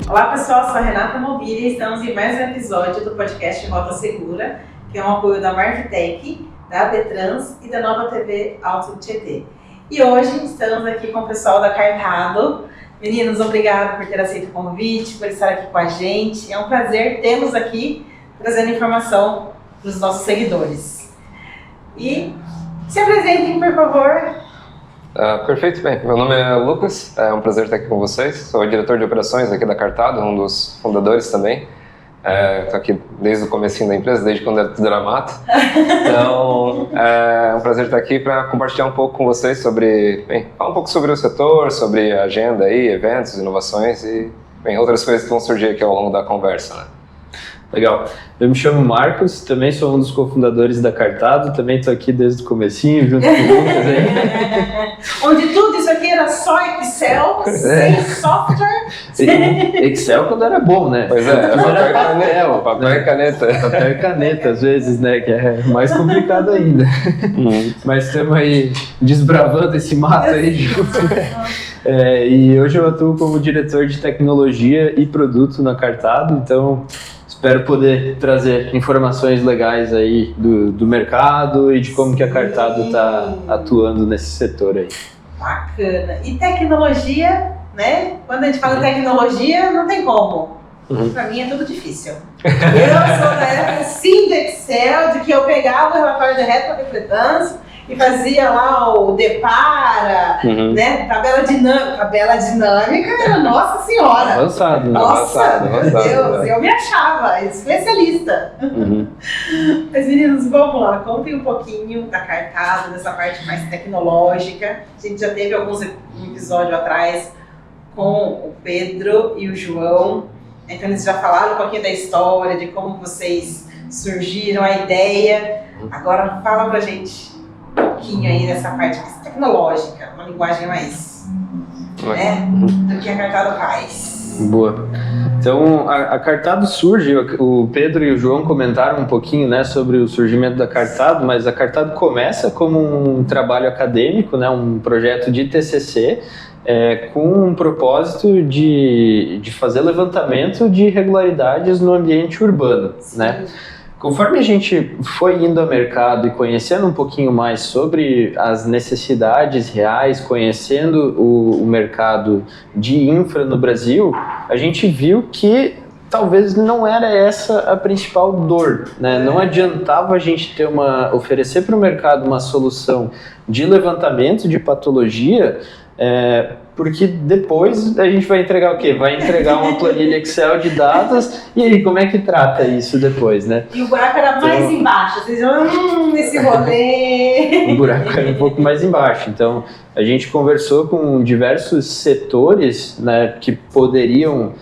Olá pessoal, sou a Renata Mobília e estamos em mais um episódio do podcast Rota Segura, que é um apoio da Marftech, da Betrans e da Nova TV Alto Tietê. E hoje estamos aqui com o pessoal da Cartado. Meninos, obrigado por ter aceito o convite, por estar aqui com a gente. É um prazer tê-los aqui trazendo informação para os nossos seguidores. E se apresentem, por favor. Perfeito, bem, meu nome é Lucas, é um prazer estar aqui com vocês, sou o diretor de operações aqui da Cartado, um dos fundadores também, estou aqui desde o comecinho da empresa, desde quando era tudo era mato, então é um prazer estar aqui para compartilhar um pouco com vocês sobre, falar um pouco sobre o setor, sobre a agenda aí, eventos, inovações e outras coisas que vão surgir aqui ao longo da conversa, né? Legal. Eu me chamo Marcos, também sou um dos cofundadores da Cartado, também estou aqui desde o comecinho, junto com o Lucas aí. Onde tudo isso aqui era só Excel, sem software. Excel quando era bom, né? Pois é, papel e caneta. Papel e caneta, às vezes, né? Que é mais complicado ainda. Mas estamos aí desbravando esse mato aí junto. E hoje eu atuo como diretor de tecnologia e produto na Cartado, então espero poder trazer informações legais aí do mercado e de como que a Cartado está atuando nesse setor aí. Bacana. E tecnologia, né? Quando a gente fala em tecnologia, não tem como. Para mim é tudo difícil. Eu sou da época sim do Excel, de que eu pegava o relatório de retrorefletância e fazia lá o depara, né? Tabela dinâmica era nossa senhora. Avançado, né? Nossa, meu Deus, eu me achava especialista. Mas meninos, vamos lá, contem um pouquinho da Cartado, dessa parte mais tecnológica. A gente já teve alguns episódios atrás com o Pedro e o João, então eles já falaram um pouquinho da história, de como vocês surgiram, a ideia. Agora fala pra gente um pouquinho aí dessa parte mais tecnológica, uma linguagem mais, né, do que a Cartado faz. Boa. Então, a Cartado surge, o Pedro e o João comentaram um pouquinho, né, sobre o surgimento da Cartado, mas a Cartado começa como um trabalho acadêmico, né, um projeto de TCC, com um propósito de fazer levantamento de irregularidades no ambiente urbano, né? Conforme a gente foi indo ao mercado e conhecendo um pouquinho mais sobre as necessidades reais, conhecendo o mercado de infra no Brasil, a gente viu que talvez não era essa a principal dor, né? Não adiantava a gente oferecer para o mercado uma solução de levantamento de patologia, porque depois a gente vai entregar o quê? Vai entregar uma planilha Excel de dados, e aí como é que trata isso depois, né? E o buraco era mais embaixo, vocês vão esse rolê. O buraco era um pouco mais embaixo, então a gente conversou com diversos setores, né, que poderiam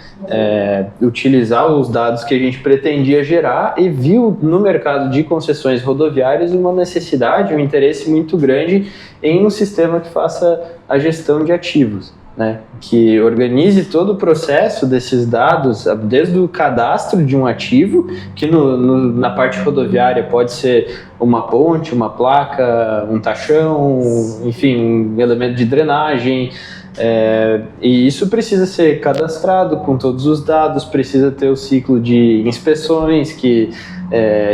utilizar os dados que a gente pretendia gerar e viu no mercado de concessões rodoviárias uma necessidade, um interesse muito grande em um sistema que faça a gestão de ativos, né, que organize todo o processo desses dados, desde o cadastro de um ativo, que na parte rodoviária pode ser uma ponte, uma placa, um taxão, enfim, um elemento de drenagem, e isso precisa ser cadastrado com todos os dados, precisa ter o ciclo de inspeções que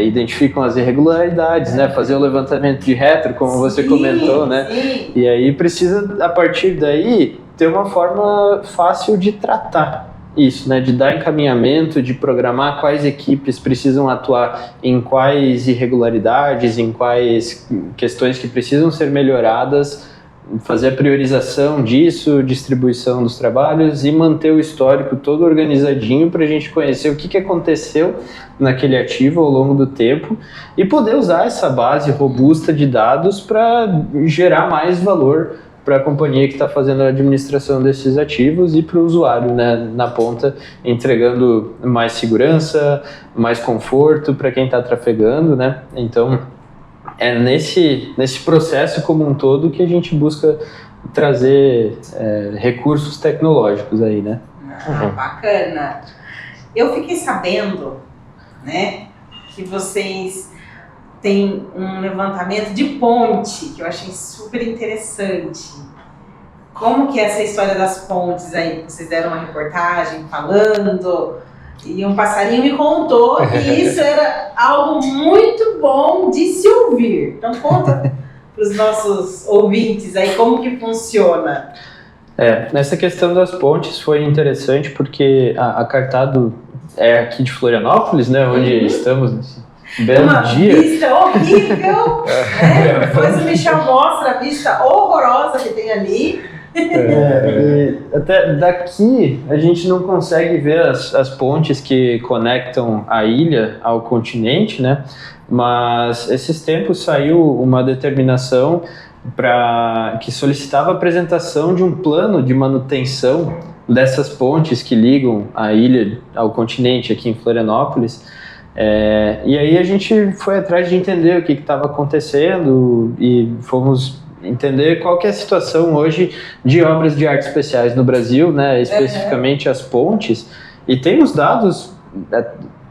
identificam as irregularidades, né? Fazer o levantamento de retro, como você comentou, né? E aí precisa, a partir daí, ter uma forma fácil de tratar isso, né? De dar encaminhamento, de programar quais equipes precisam atuar em quais irregularidades, em quais questões que precisam ser melhoradas, fazer a priorização disso, distribuição dos trabalhos e manter o histórico todo organizadinho para a gente conhecer o que aconteceu naquele ativo ao longo do tempo e poder usar essa base robusta de dados para gerar mais valor para a companhia que está fazendo a administração desses ativos e para o usuário, né, na ponta, entregando mais segurança, mais conforto para quem está trafegando, né? Então, é nesse processo como um todo que a gente busca trazer recursos tecnológicos aí, né? Bacana. Eu fiquei sabendo, né, que vocês têm um levantamento de ponte, que eu achei super interessante. Como que é essa história das pontes aí? Vocês deram uma reportagem falando, e um passarinho me contou que isso era algo muito bom de se ouvir. Então conta para os nossos ouvintes aí como que funciona. Nessa questão das pontes foi interessante porque a Cartado é aqui de Florianópolis, né, onde estamos. Belo dia. Uma vista horrível, né? Depois o Michel mostra a vista horrorosa que tem ali. E até daqui a gente não consegue ver as pontes que conectam a ilha ao continente, né? Mas esses tempos saiu uma determinação que solicitava a apresentação de um plano de manutenção dessas pontes que ligam a ilha ao continente aqui em Florianópolis. E aí a gente foi atrás de entender o que estava acontecendo e fomos entender qual que é a situação hoje de obras de artes especiais no Brasil, né, especificamente as pontes, e tem os dados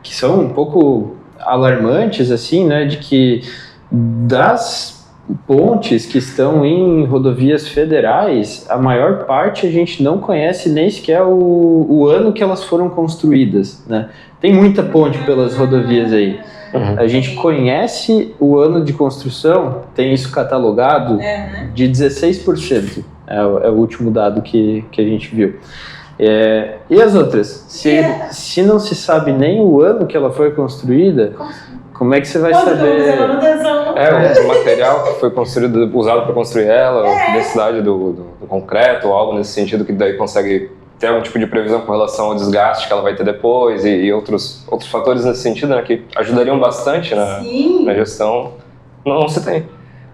que são um pouco alarmantes, assim, né, de que das pontes que estão em rodovias federais, a maior parte a gente não conhece nem sequer o ano que elas foram construídas, né? Tem muita ponte pelas rodovias aí. A gente conhece o ano de construção, tem isso catalogado, de 16%. É o último dado que a gente viu. E as outras? Se não se sabe nem o ano que ela foi construída, como é que você vai saber? O material que foi construído, usado para construir ela, a densidade do concreto ou algo nesse sentido, que daí consegue ter algum tipo de previsão com relação ao desgaste que ela vai ter depois e outros fatores nesse sentido, né, que ajudariam bastante na gestão, não se tem.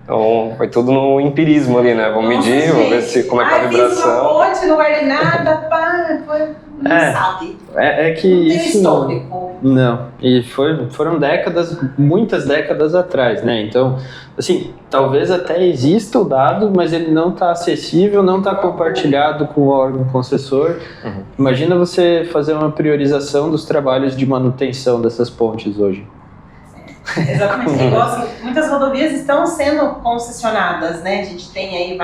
Então, foi tudo no empirismo ali, né? Vamos medir, vamos ver como é que é a vibração. Uma ponte, não guardei nada, não sabe. Que não tem isso histórico. Não, e foram muitas décadas atrás, né? Então, assim, talvez até exista o dado, mas ele não está acessível, não está compartilhado com o órgão concessor. Imagina você fazer uma priorização dos trabalhos de manutenção dessas pontes hoje. Exatamente, igual assim, muitas rodovias estão sendo concessionadas, né? A gente tem aí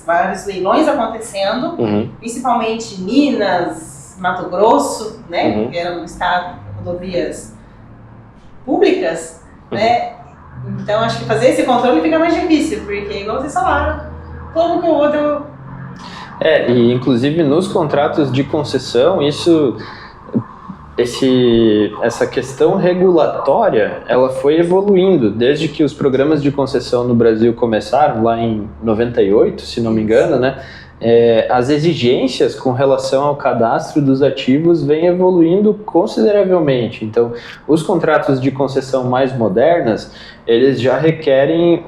vários leilões acontecendo, principalmente Minas, Mato Grosso, né? Que eram rodovias públicas, né? Então acho que fazer esse controle fica mais difícil, porque igual vocês falaram, como que o outro... E inclusive nos contratos de concessão, essa questão regulatória, ela foi evoluindo desde que os programas de concessão no Brasil começaram, lá em 98, se não me engano, né? As exigências com relação ao cadastro dos ativos vêm evoluindo consideravelmente. Então, os contratos de concessão mais modernos, eles já requerem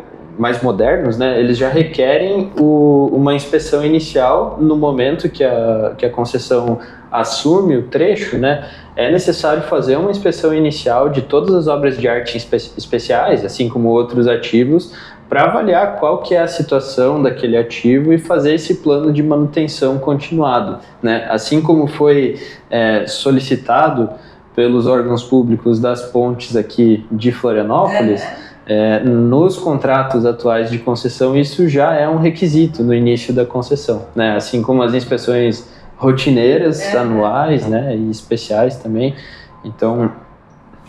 uma inspeção inicial no momento que a concessão assume o trecho, né? É necessário fazer uma inspeção inicial de todas as obras de arte especiais, assim como outros ativos, para avaliar qual que é a situação daquele ativo e fazer esse plano de manutenção continuado, né? Assim como foi solicitado pelos órgãos públicos das pontes aqui de Florianópolis, nos contratos atuais de concessão, isso já é um requisito no início da concessão, né? Assim como as inspeções rotineiras, anuais, né, e especiais também. Então,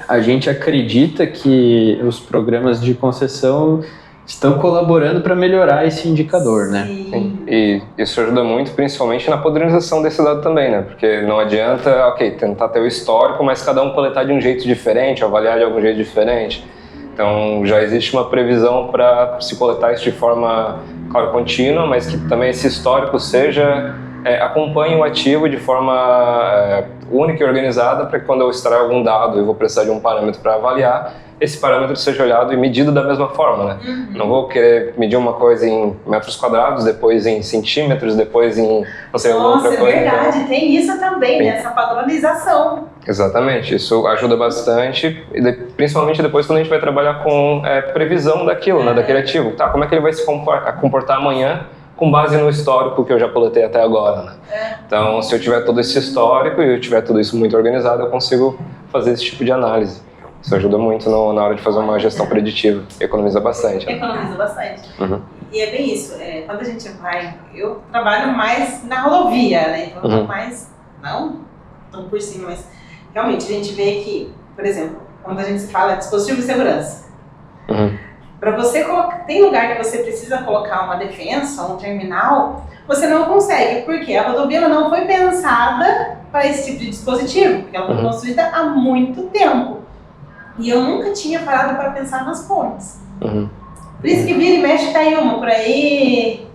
a gente acredita que os programas de concessão estão colaborando para melhorar esse indicador, né? Sim. E isso ajuda muito, principalmente na padronização desse dado também, né? Porque não adianta, tentar ter o histórico, mas cada um coletar de um jeito diferente, avaliar de algum jeito diferente. Então, já existe uma previsão para se coletar isso de forma, claro, contínua, mas que também esse histórico acompanhe o ativo de forma única e organizada para que quando eu extrair algum dado eu vou precisar de um parâmetro para avaliar, esse parâmetro seja olhado e medido da mesma forma, né? Não vou querer medir uma coisa em metros quadrados, depois em centímetros, depois em não sei, outra coisa. Nossa, é verdade, tem isso também, né? Essa padronização. Exatamente, isso ajuda bastante, principalmente depois quando a gente vai trabalhar com previsão daquilo, né, daquele ativo. Tá, como é que ele vai se comportar amanhã com base no histórico que eu já coletei até agora, né? Então, se eu tiver todo esse histórico e eu tiver tudo isso muito organizado, eu consigo fazer esse tipo de análise. Isso ajuda muito na hora de fazer uma gestão preditiva, economiza bastante. Né? Economiza bastante. E é bem isso, quando a gente vai, eu trabalho mais na rodovia, né? Então, mais, não tão por cima, mas realmente a gente vê que, por exemplo, quando a gente fala de dispositivo de segurança, para você colocar, tem lugar que você precisa colocar uma defensa, um terminal, você não consegue, porque a rodovia ela não foi pensada para esse tipo de dispositivo, porque ela foi construída há muito tempo. E eu nunca tinha parado para pensar nas pontes. Por isso que vira e mexe, cai uma por aí,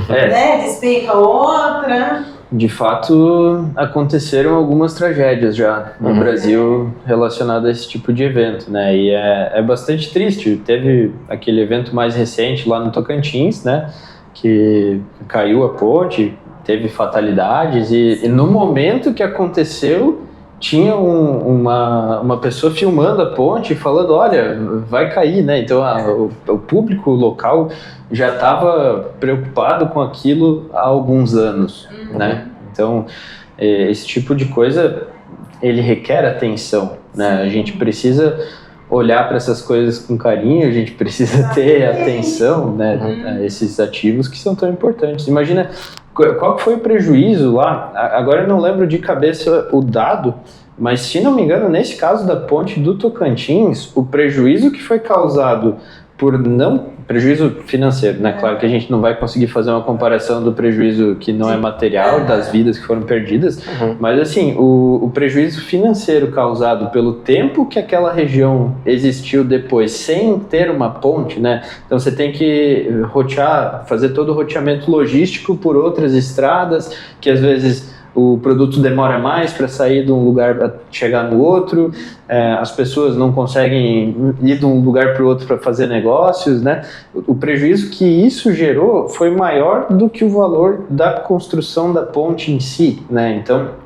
né? Despenca outra. De fato, aconteceram algumas tragédias já no Brasil relacionadas a esse tipo de evento, né? E é bastante triste. Teve aquele evento mais recente lá no Tocantins, né? Que caiu a ponte, teve fatalidades e no momento que aconteceu, tinha uma pessoa filmando a ponte e falando, olha, vai cair, né? Então o público local já estava preocupado com aquilo há alguns anos, né? Então esse tipo de coisa, ele requer atenção, né? A gente precisa olhar para essas coisas com carinho, a gente precisa ter atenção, né? A esses ativos que são tão importantes. Imagina, qual que foi o prejuízo lá? Agora eu não lembro de cabeça o dado, mas se não me engano, nesse caso da ponte do Tocantins, o prejuízo que foi causado por prejuízo financeiro, né? Claro que a gente não vai conseguir fazer uma comparação do prejuízo que não é material, das vidas que foram perdidas, mas assim, o prejuízo financeiro causado pelo tempo que aquela região existiu depois, sem ter uma ponte, né? Então você tem que fazer todo o roteamento logístico por outras estradas, que às vezes o produto demora mais para sair de um lugar para chegar no outro, as pessoas não conseguem ir de um lugar para o outro para fazer negócios, né? O prejuízo que isso gerou foi maior do que o valor da construção da ponte em si, né? Então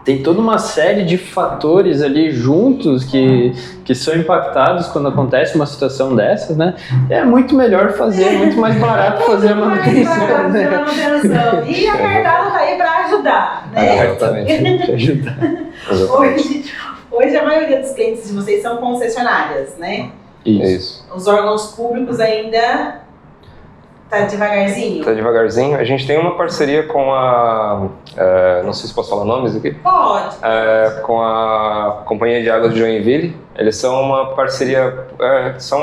tem toda uma série de fatores ali juntos que são impactados quando acontece uma situação dessas, né? É muito melhor fazer, é muito mais barato fazer a manutenção, né? E a Cartado tá aí para ajudar, né? Exatamente, para ajudar. Hoje a maioria dos clientes de vocês são concessionárias, né? Isso. Os órgãos públicos ainda tá devagarzinho? Tá devagarzinho. A gente tem uma parceria com não sei se posso falar nomes aqui. Pode. Com a Companhia de Águas de Joinville. Eles são uma parceria, são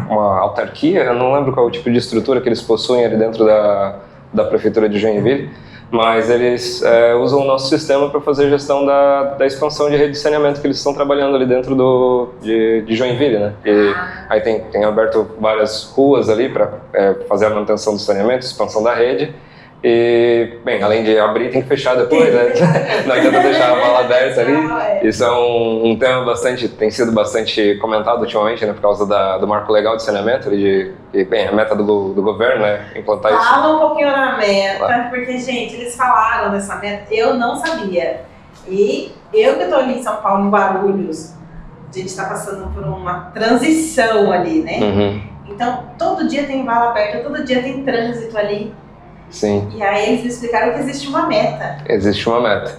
uma autarquia, eu não lembro qual é o tipo de estrutura que eles possuem ali dentro da Prefeitura de Joinville, mas eles usam o nosso sistema para fazer a gestão da expansão de rede de saneamento que eles estão trabalhando ali dentro de Joinville, né? E aí tem aberto várias ruas ali para fazer a manutenção do saneamento, expansão da rede. E, bem, além de abrir, tem que fechar depois, né? Não adianta deixar a bala aberta ali. Isso é um tema tem sido bastante comentado ultimamente, né? Por causa do marco legal de saneamento, bem, a meta do governo, né? Implantar isso. Fala um pouquinho na meta, porque, gente, eles falaram dessa meta, eu não sabia. E eu que estou ali em São Paulo, em Guarulhos, a gente está passando por uma transição ali, né? Então, todo dia tem vala aberta, todo dia tem trânsito ali. Sim. E aí eles me explicaram que existe uma meta. Existe uma meta.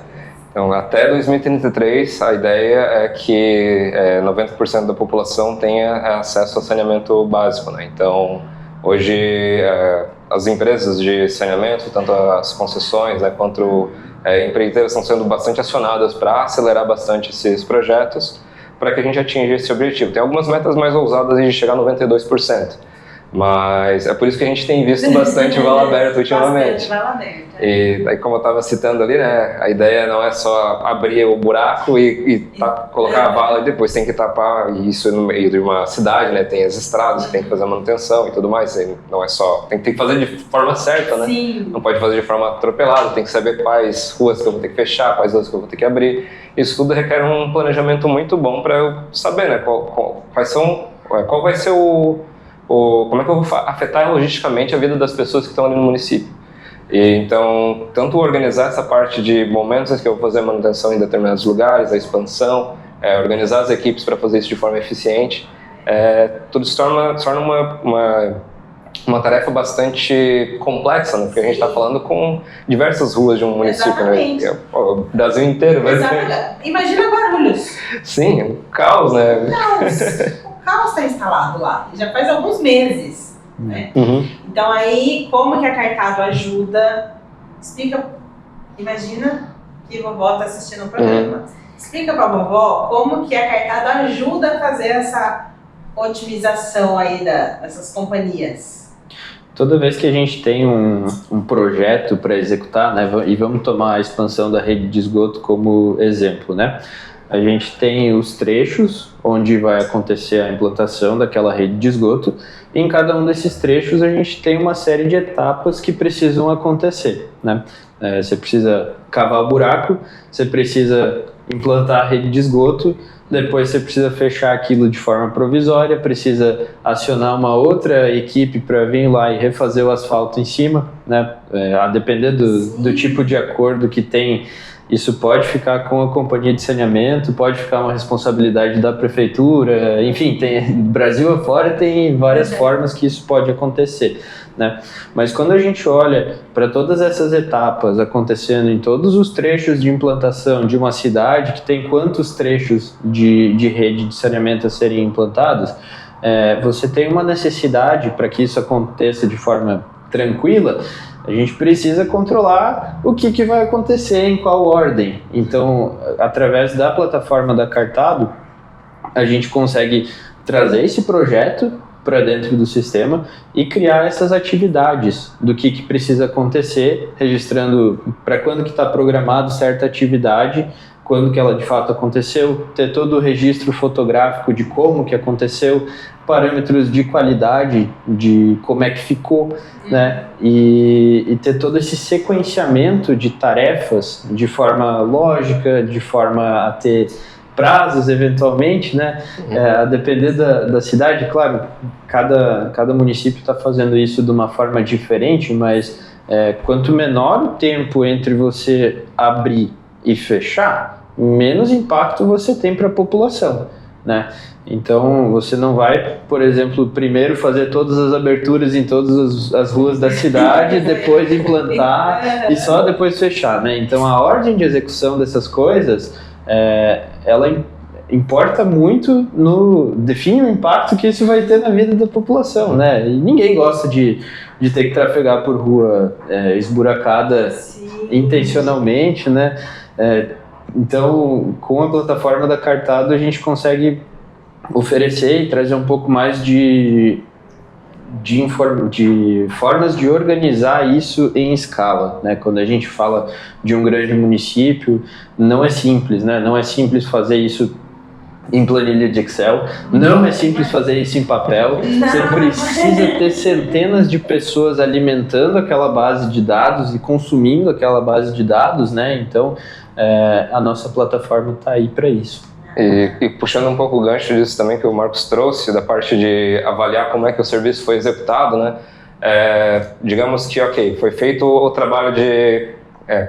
Então, até 2033, a ideia é que 90% da população tenha acesso a saneamento básico, né? Então, hoje, as empresas de saneamento, tanto as concessões, né, quanto empreiteiras, estão sendo bastante acionadas para acelerar bastante esses projetos, para que a gente atinja esse objetivo. Tem algumas metas mais ousadas de chegar a 92%. Mas é por isso que a gente tem visto bastante vala aberta ultimamente. Bastante vala aberta. E aí, como eu estava citando ali, né, a ideia não é só abrir o buraco e colocar a vala e depois tem que tapar isso no meio de uma cidade, né, tem as estradas que tem que fazer a manutenção e tudo mais, e não é só, tem que fazer de forma certa, né, Sim. Não pode fazer de forma atropelada, tem que saber quais ruas que eu vou ter que fechar, quais ruas que eu vou ter que abrir, isso tudo requer um planejamento muito bom para eu saber, né, qual vai ser como é que eu vou afetar logisticamente a vida das pessoas que estão ali no município. E então, tanto organizar essa parte de momentos em que eu vou fazer a manutenção em determinados lugares, a expansão, organizar as equipes para fazer isso de forma eficiente, tudo se torna uma tarefa bastante complexa, né? Porque a gente está falando com diversas ruas de um município, né? O Brasil inteiro, Exatamente. Imagina Guarulhos. Sim, um caos, né? O caos está instalado lá, já faz alguns meses. Né? Uhum. Então aí, como que a Cartado ajuda? Explica, imagina que a vovó está assistindo o programa. Explica para a vovó como que a Cartado ajuda a fazer essa otimização aí dessas companhias. Toda vez que a gente tem um projeto para executar, né, e vamos tomar a expansão da rede de esgoto como exemplo, né? A gente tem os trechos onde vai acontecer a implantação daquela rede de esgoto, e em cada um desses trechos a gente tem uma série de etapas que precisam acontecer, né? Você precisa cavar o buraco, você precisa implantar a rede de esgoto, depois você precisa fechar aquilo de forma provisória, precisa acionar uma outra equipe para vir lá e refazer o asfalto em cima, né? A depender do tipo de acordo que tem, isso pode ficar com a companhia de saneamento, pode ficar uma responsabilidade da prefeitura, enfim, Brasil afora tem várias formas que isso pode acontecer, né? Mas quando a gente olha para todas essas etapas acontecendo em todos os trechos de implantação de uma cidade, que tem quantos trechos de rede de saneamento a serem implantados, você tem uma necessidade para que isso aconteça de forma tranquila. A gente precisa controlar o que vai acontecer, em qual ordem. Então, através da plataforma da Cartado, a gente consegue trazer esse projeto para dentro do sistema e criar essas atividades do que precisa acontecer, registrando para quando que está programado certa atividade, quando que ela de fato aconteceu, ter todo o registro fotográfico de como que aconteceu, parâmetros de qualidade, de como é que ficou, né? E ter todo esse sequenciamento de tarefas de forma lógica, de forma a ter prazos eventualmente, né? A depender da cidade, claro, cada município está fazendo isso de uma forma diferente, mas quanto menor o tempo entre você abrir e fechar, menos impacto você tem para a população, né? Então, você não vai, por exemplo, primeiro fazer todas as aberturas em todas as ruas da cidade, depois implantar e só depois fechar, né? Então, a ordem de execução dessas coisas, ela importa muito define o impacto que isso vai ter na vida da população, né? E ninguém gosta de ter que trafegar por rua esburacada intencionalmente, né? Então, com a plataforma da Cartado, a gente consegue oferecer e trazer um pouco mais de formas de organizar isso em escala, né? Quando a gente fala de um grande município, não é simples, né? Não é simples fazer isso em planilha de Excel, não é simples fazer isso em papel, você precisa ter centenas de pessoas alimentando aquela base de dados e consumindo aquela base de dados, né? Então, a nossa plataforma está aí para isso. E puxando um pouco o gancho disso também que o Marcos trouxe, da parte de avaliar como é que o serviço foi executado, né? Digamos que, foi feito o trabalho de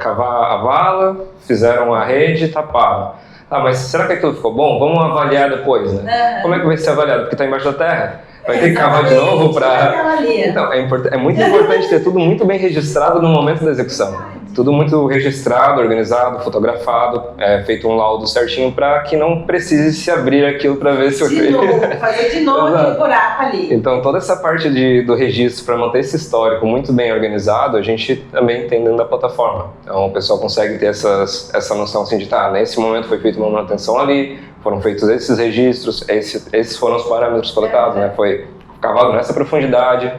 cavar a vala, fizeram a rede e taparam. Mas será que aquilo ficou bom? Vamos avaliar depois, né? Como é que vai ser avaliado? Porque está embaixo da terra? Vai ter que cavar de novo para... Então, é muito importante ter tudo muito bem registrado no momento da execução. Tudo muito registrado, organizado, fotografado, feito um laudo certinho para que não precise se abrir aquilo para ver se eu fiz. Fazer de novo aquele buraco ali. Então, toda essa parte do registro, para manter esse histórico muito bem organizado, a gente também tem dentro da plataforma. Então, o pessoal consegue ter essa noção assim de, nesse momento foi feita uma manutenção ali, foram feitos esses registros, esses foram os parâmetros coletados, né? Foi cavado nessa profundidade,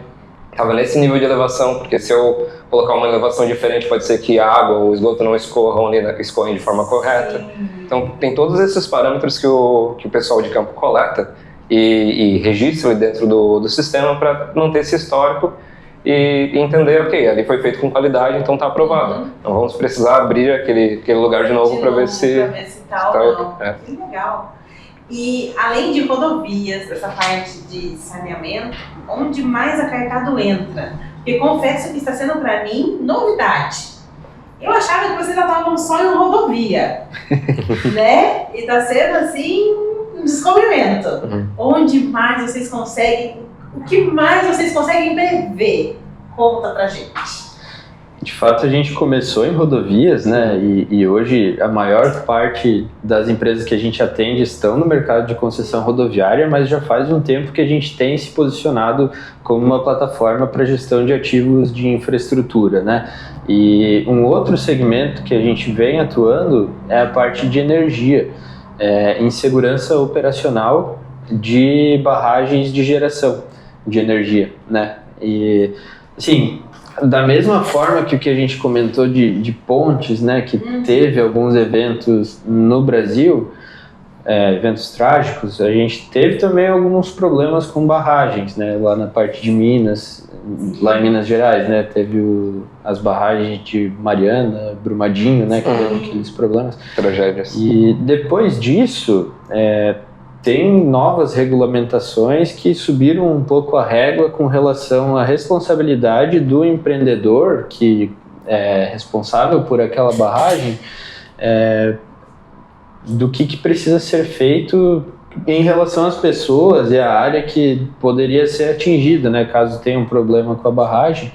estava nesse nível de elevação, porque se eu colocar uma elevação diferente, pode ser que a água ou o esgoto não escorrem de forma correta. Então, tem todos esses parâmetros que o pessoal de campo coleta e registra dentro do sistema para não ter esse histórico e entender, ok, ali foi feito com qualidade, então está aprovado. Não vamos precisar abrir aquele lugar de novo para ver se tá ou não. Que legal. E além de rodovias, essa parte de saneamento, onde mais a Cartado entra? Porque confesso que está sendo para mim novidade. Eu achava que vocês estavam só em rodovia, né? E está sendo assim um descobrimento. Onde mais vocês conseguem, o que mais vocês conseguem prever? Conta pra gente. De fato, a gente começou em rodovias, né? E hoje a maior parte das empresas que a gente atende estão no mercado de concessão rodoviária, mas já faz um tempo que a gente tem se posicionado como uma plataforma para gestão de ativos de infraestrutura, né? E um outro segmento que a gente vem atuando é a parte de energia, em segurança operacional de barragens de geração de energia, né? E, assim, da mesma forma que o que a gente comentou de pontes, né, que teve alguns eventos no Brasil, eventos trágicos, a gente teve também alguns problemas com barragens, né, lá na parte de Minas, lá em Minas Gerais, né, teve as barragens de Mariana, Brumadinho, né, que teve aqueles problemas. Tragédias. E depois disso, tem novas regulamentações que subiram um pouco a régua com relação à responsabilidade do empreendedor que é responsável por aquela barragem, do que precisa ser feito em relação às pessoas e à área que poderia ser atingida, né, caso tenha um problema com a barragem.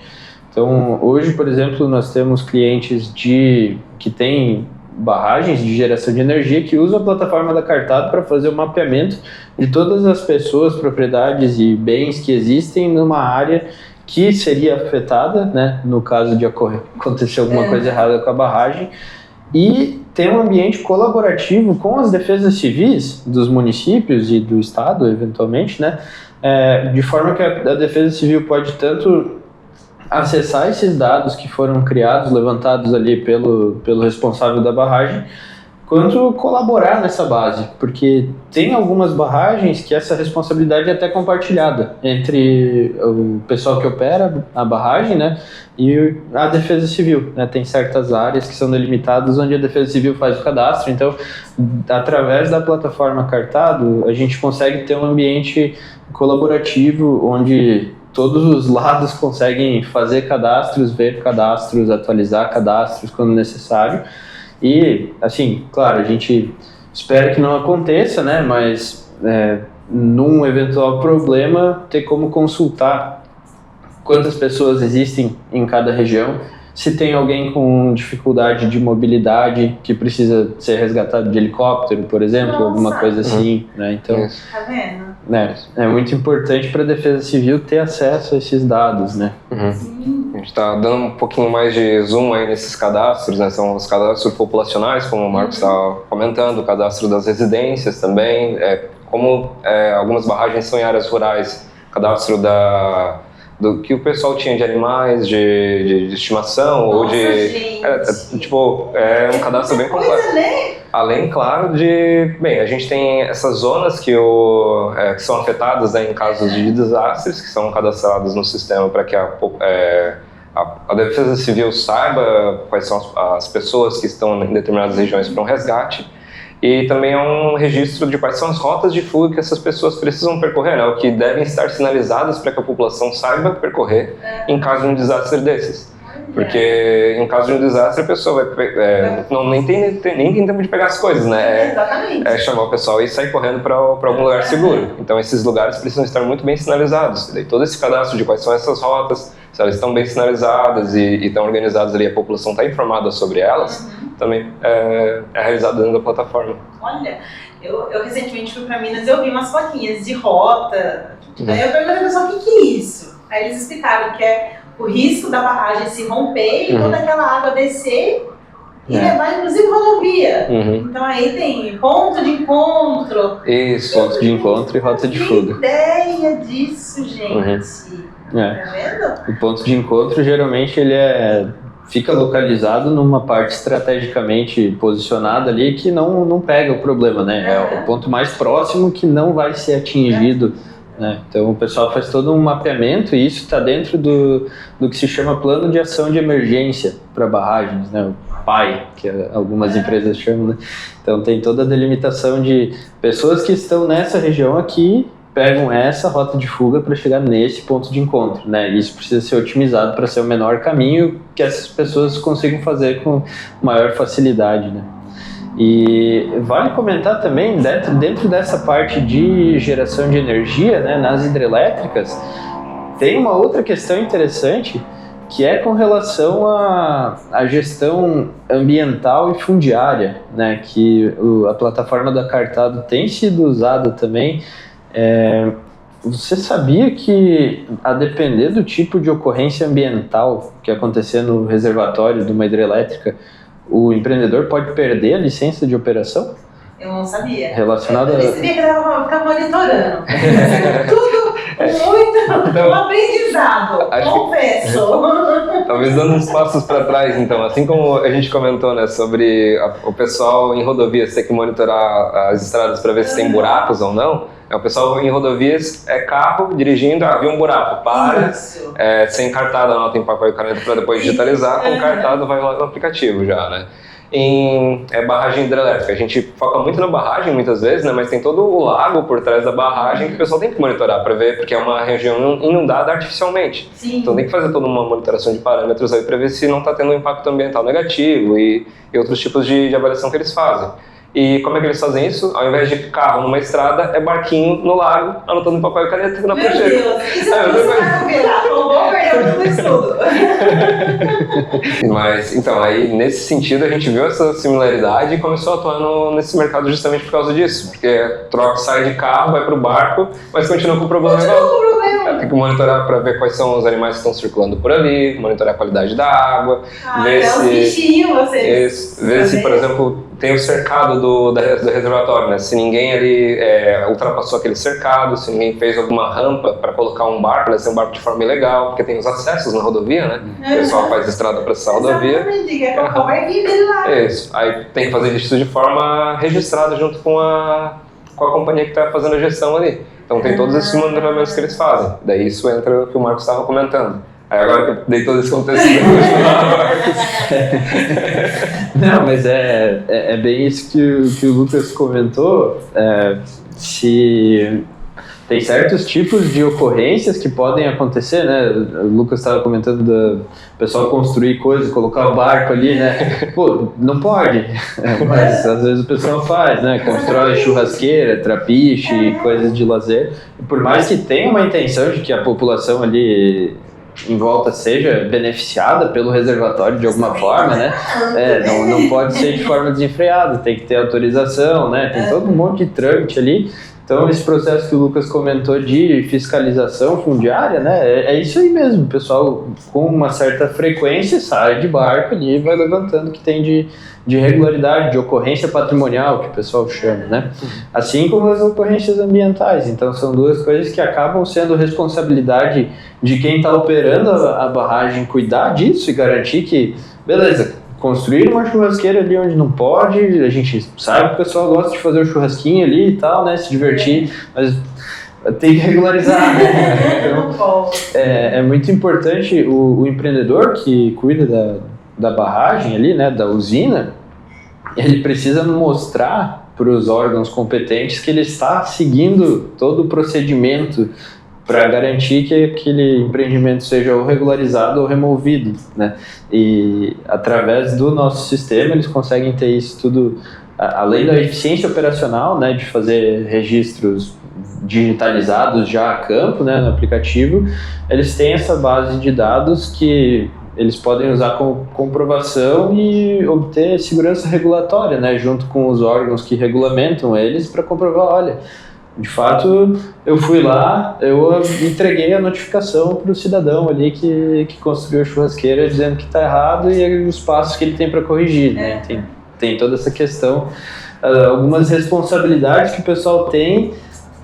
Então, hoje, por exemplo, nós temos clientes que têm barragens de geração de energia que usam a plataforma da Cartado para fazer o mapeamento de todas as pessoas, propriedades e bens que existem numa área que seria afetada, né, no caso de acontecer alguma coisa errada com a barragem, e ter um ambiente colaborativo com as defesas civis dos municípios e do estado, eventualmente, né, de forma que a defesa civil pode tanto acessar esses dados que foram criados, levantados ali pelo responsável da barragem, quanto colaborar nessa base, porque tem algumas barragens que essa responsabilidade é até compartilhada entre o pessoal que opera a barragem, né, e a Defesa Civil, né, tem certas áreas que são delimitadas onde a Defesa Civil faz o cadastro, então, através da plataforma Cartado, a gente consegue ter um ambiente colaborativo onde todos os lados conseguem fazer cadastros, ver cadastros, atualizar cadastros quando necessário. E, assim, claro, a gente espera que não aconteça, né? Mas num eventual problema, ter como consultar quantas pessoas existem em cada região, se tem alguém com dificuldade de mobilidade que precisa ser resgatado de helicóptero, por exemplo, alguma coisa assim, né? Então, tá vendo? É muito importante para a Defesa Civil ter acesso a esses dados, né? A gente está dando um pouquinho mais de zoom aí nesses cadastros, né? São os cadastros populacionais, como o Marcos estava comentando, o cadastro das residências também, como algumas barragens são em áreas rurais, cadastro do que o pessoal tinha de animais, de estimação. Nossa, ou de... gente. É um cadastro bem complexo. Né? Além, claro, Bem, a gente tem essas zonas que são afetadas, né, em casos de desastres, que são cadastradas no sistema para que a Defesa Civil saiba quais são as pessoas que estão em determinadas regiões para um resgate. E também é um registro de quais são as rotas de fuga que essas pessoas precisam percorrer, né? O que devem estar sinalizadas para que a população saiba percorrer em caso de um desastre desses. Porque em caso de um desastre a pessoa nem tem tempo de pegar as coisas, né? Exatamente. Chamar o pessoal e sair correndo para algum lugar seguro. Então esses lugares precisam estar muito bem sinalizados. E daí todo esse cadastro de quais são essas rotas, se elas estão bem sinalizadas e estão organizadas ali, a população está informada sobre elas, também é realizado dentro da plataforma. Olha, eu recentemente fui para Minas e eu vi umas plaquinhas de rota. Daí eu perguntei ao pessoal o que é isso. Aí eles explicaram que é o risco da barragem se romper e toda aquela água descer E levar, inclusive, rodovia. Uhum. Então aí tem ponto de encontro. Isso. Ponto de encontro e rota de fuga. Que ideia disso, gente. É. Tá vendo? O ponto de encontro, geralmente, ele fica localizado numa parte estrategicamente posicionada ali que não pega o problema, né? É o ponto mais próximo que não vai ser atingido, né? Então, o pessoal faz todo um mapeamento e isso está dentro do que se chama Plano de Ação de Emergência para barragens, né? O PAI, que algumas empresas chamam, né? Então, tem toda a delimitação de pessoas que estão nessa região aqui, pegam essa rota de fuga para chegar nesse ponto de encontro, né? Isso precisa ser otimizado para ser o menor caminho que essas pessoas consigam fazer com maior facilidade, né? E vale comentar também, dentro dessa parte de geração de energia, né, nas hidrelétricas, tem uma outra questão interessante que é com relação à gestão ambiental e fundiária, né? Que a plataforma da Cartado tem sido usada também. Você sabia que, a depender do tipo de ocorrência ambiental que acontecer no reservatório de uma hidrelétrica, o empreendedor pode perder a licença de operação? Eu não sabia. Relacionado Eu percebi que ela ficava monitorando. Tudo muito aprendizado, confesso. Talvez dando uns passos para trás, então, assim como a gente comentou, né, sobre o pessoal em rodovias ter que monitorar as estradas para ver se tem buracos ou não, o pessoal em rodovias carro dirigindo, viu um buraco, para, sem cartado, anota em papel e caneta para depois digitalizar, com cartado vai lá no aplicativo já, né? Em barragem hidrelétrica, a gente foca muito na barragem muitas vezes, né, mas tem todo o lago por trás da barragem que o pessoal tem que monitorar para ver, porque é uma região inundada artificialmente. Sim. Então tem que fazer toda uma monitoração de parâmetros aí para ver se não está tendo um impacto ambiental negativo e outros tipos de avaliação que eles fazem. E como é que eles fazem isso? Ao invés de carro numa estrada, é barquinho no lago, anotando em papel e caneta na prancheta. Meu Deus, isso vai virar, vou perder tudo estudo. Mas, então, aí nesse sentido a gente viu essa similaridade e começou a atuar nesse mercado justamente por causa disso. Porque sai de carro, vai pro barco, mas continua com o problema igual. Tem que monitorar para ver quais são os animais que estão circulando por ali, monitorar a qualidade da água, ver os bichinhos, vocês. Ver se, por exemplo, tem o cercado do reservatório, né? Se ninguém ali ultrapassou aquele cercado, se ninguém fez alguma rampa para colocar um barco, né? Se é um barco de forma ilegal, porque tem os acessos na rodovia, né? O pessoal faz estrada para essa rodovia. Exatamente, que é colocar o barquinho dele lá. Isso. Aí tem que fazer isso de forma registrada junto com a companhia que está fazendo a gestão ali. Então tem todos esses monitoramentos que eles fazem. Daí isso entra o que o Marcos estava comentando. Aí agora que eu dei todo esse contexto Não, mas é bem isso que o Lucas comentou. Se tem certos tipos de ocorrências que podem acontecer, né? O Lucas estava comentando do pessoal construir coisas, colocar o barco ali, né? Pô, não pode, mas às vezes o pessoal faz, né? Constrói churrasqueira, trapiche, coisas de lazer. E por mais que tenha uma intenção de que a população ali em volta seja beneficiada pelo reservatório de alguma forma, né? Não pode ser de forma desenfreada, tem que ter autorização, né? Tem todo um monte de trâmite ali. Então, esse processo que o Lucas comentou de fiscalização fundiária, né? É isso aí mesmo. O pessoal, com uma certa frequência, sai de barco ali e vai levantando o que tem de irregularidade, de ocorrência patrimonial, que o pessoal chama, né? Assim como as ocorrências ambientais. Então, são duas coisas que acabam sendo responsabilidade de quem está operando a barragem cuidar disso e garantir que, beleza, construir uma churrasqueira ali onde não pode, a gente sabe que o pessoal gosta de fazer um churrasquinho ali e tal, né, se divertir, mas tem que regularizar, né? Então, é muito importante o empreendedor que cuida da barragem ali, né, da usina, ele precisa mostrar para os órgãos competentes que ele está seguindo todo o procedimento para garantir que aquele empreendimento seja ou regularizado ou removido, né? E através do nosso sistema eles conseguem ter isso tudo, além da eficiência operacional, né, de fazer registros digitalizados já a campo, né, no aplicativo, eles têm essa base de dados que eles podem usar como comprovação e obter segurança regulatória, né, junto com os órgãos que regulamentam eles para comprovar, olha, De fato, eu fui lá, eu entreguei a notificação para o cidadão ali que construiu a churrasqueira dizendo que está errado e os passos que ele tem para corrigir, né? Tem toda essa questão, algumas responsabilidades que o pessoal tem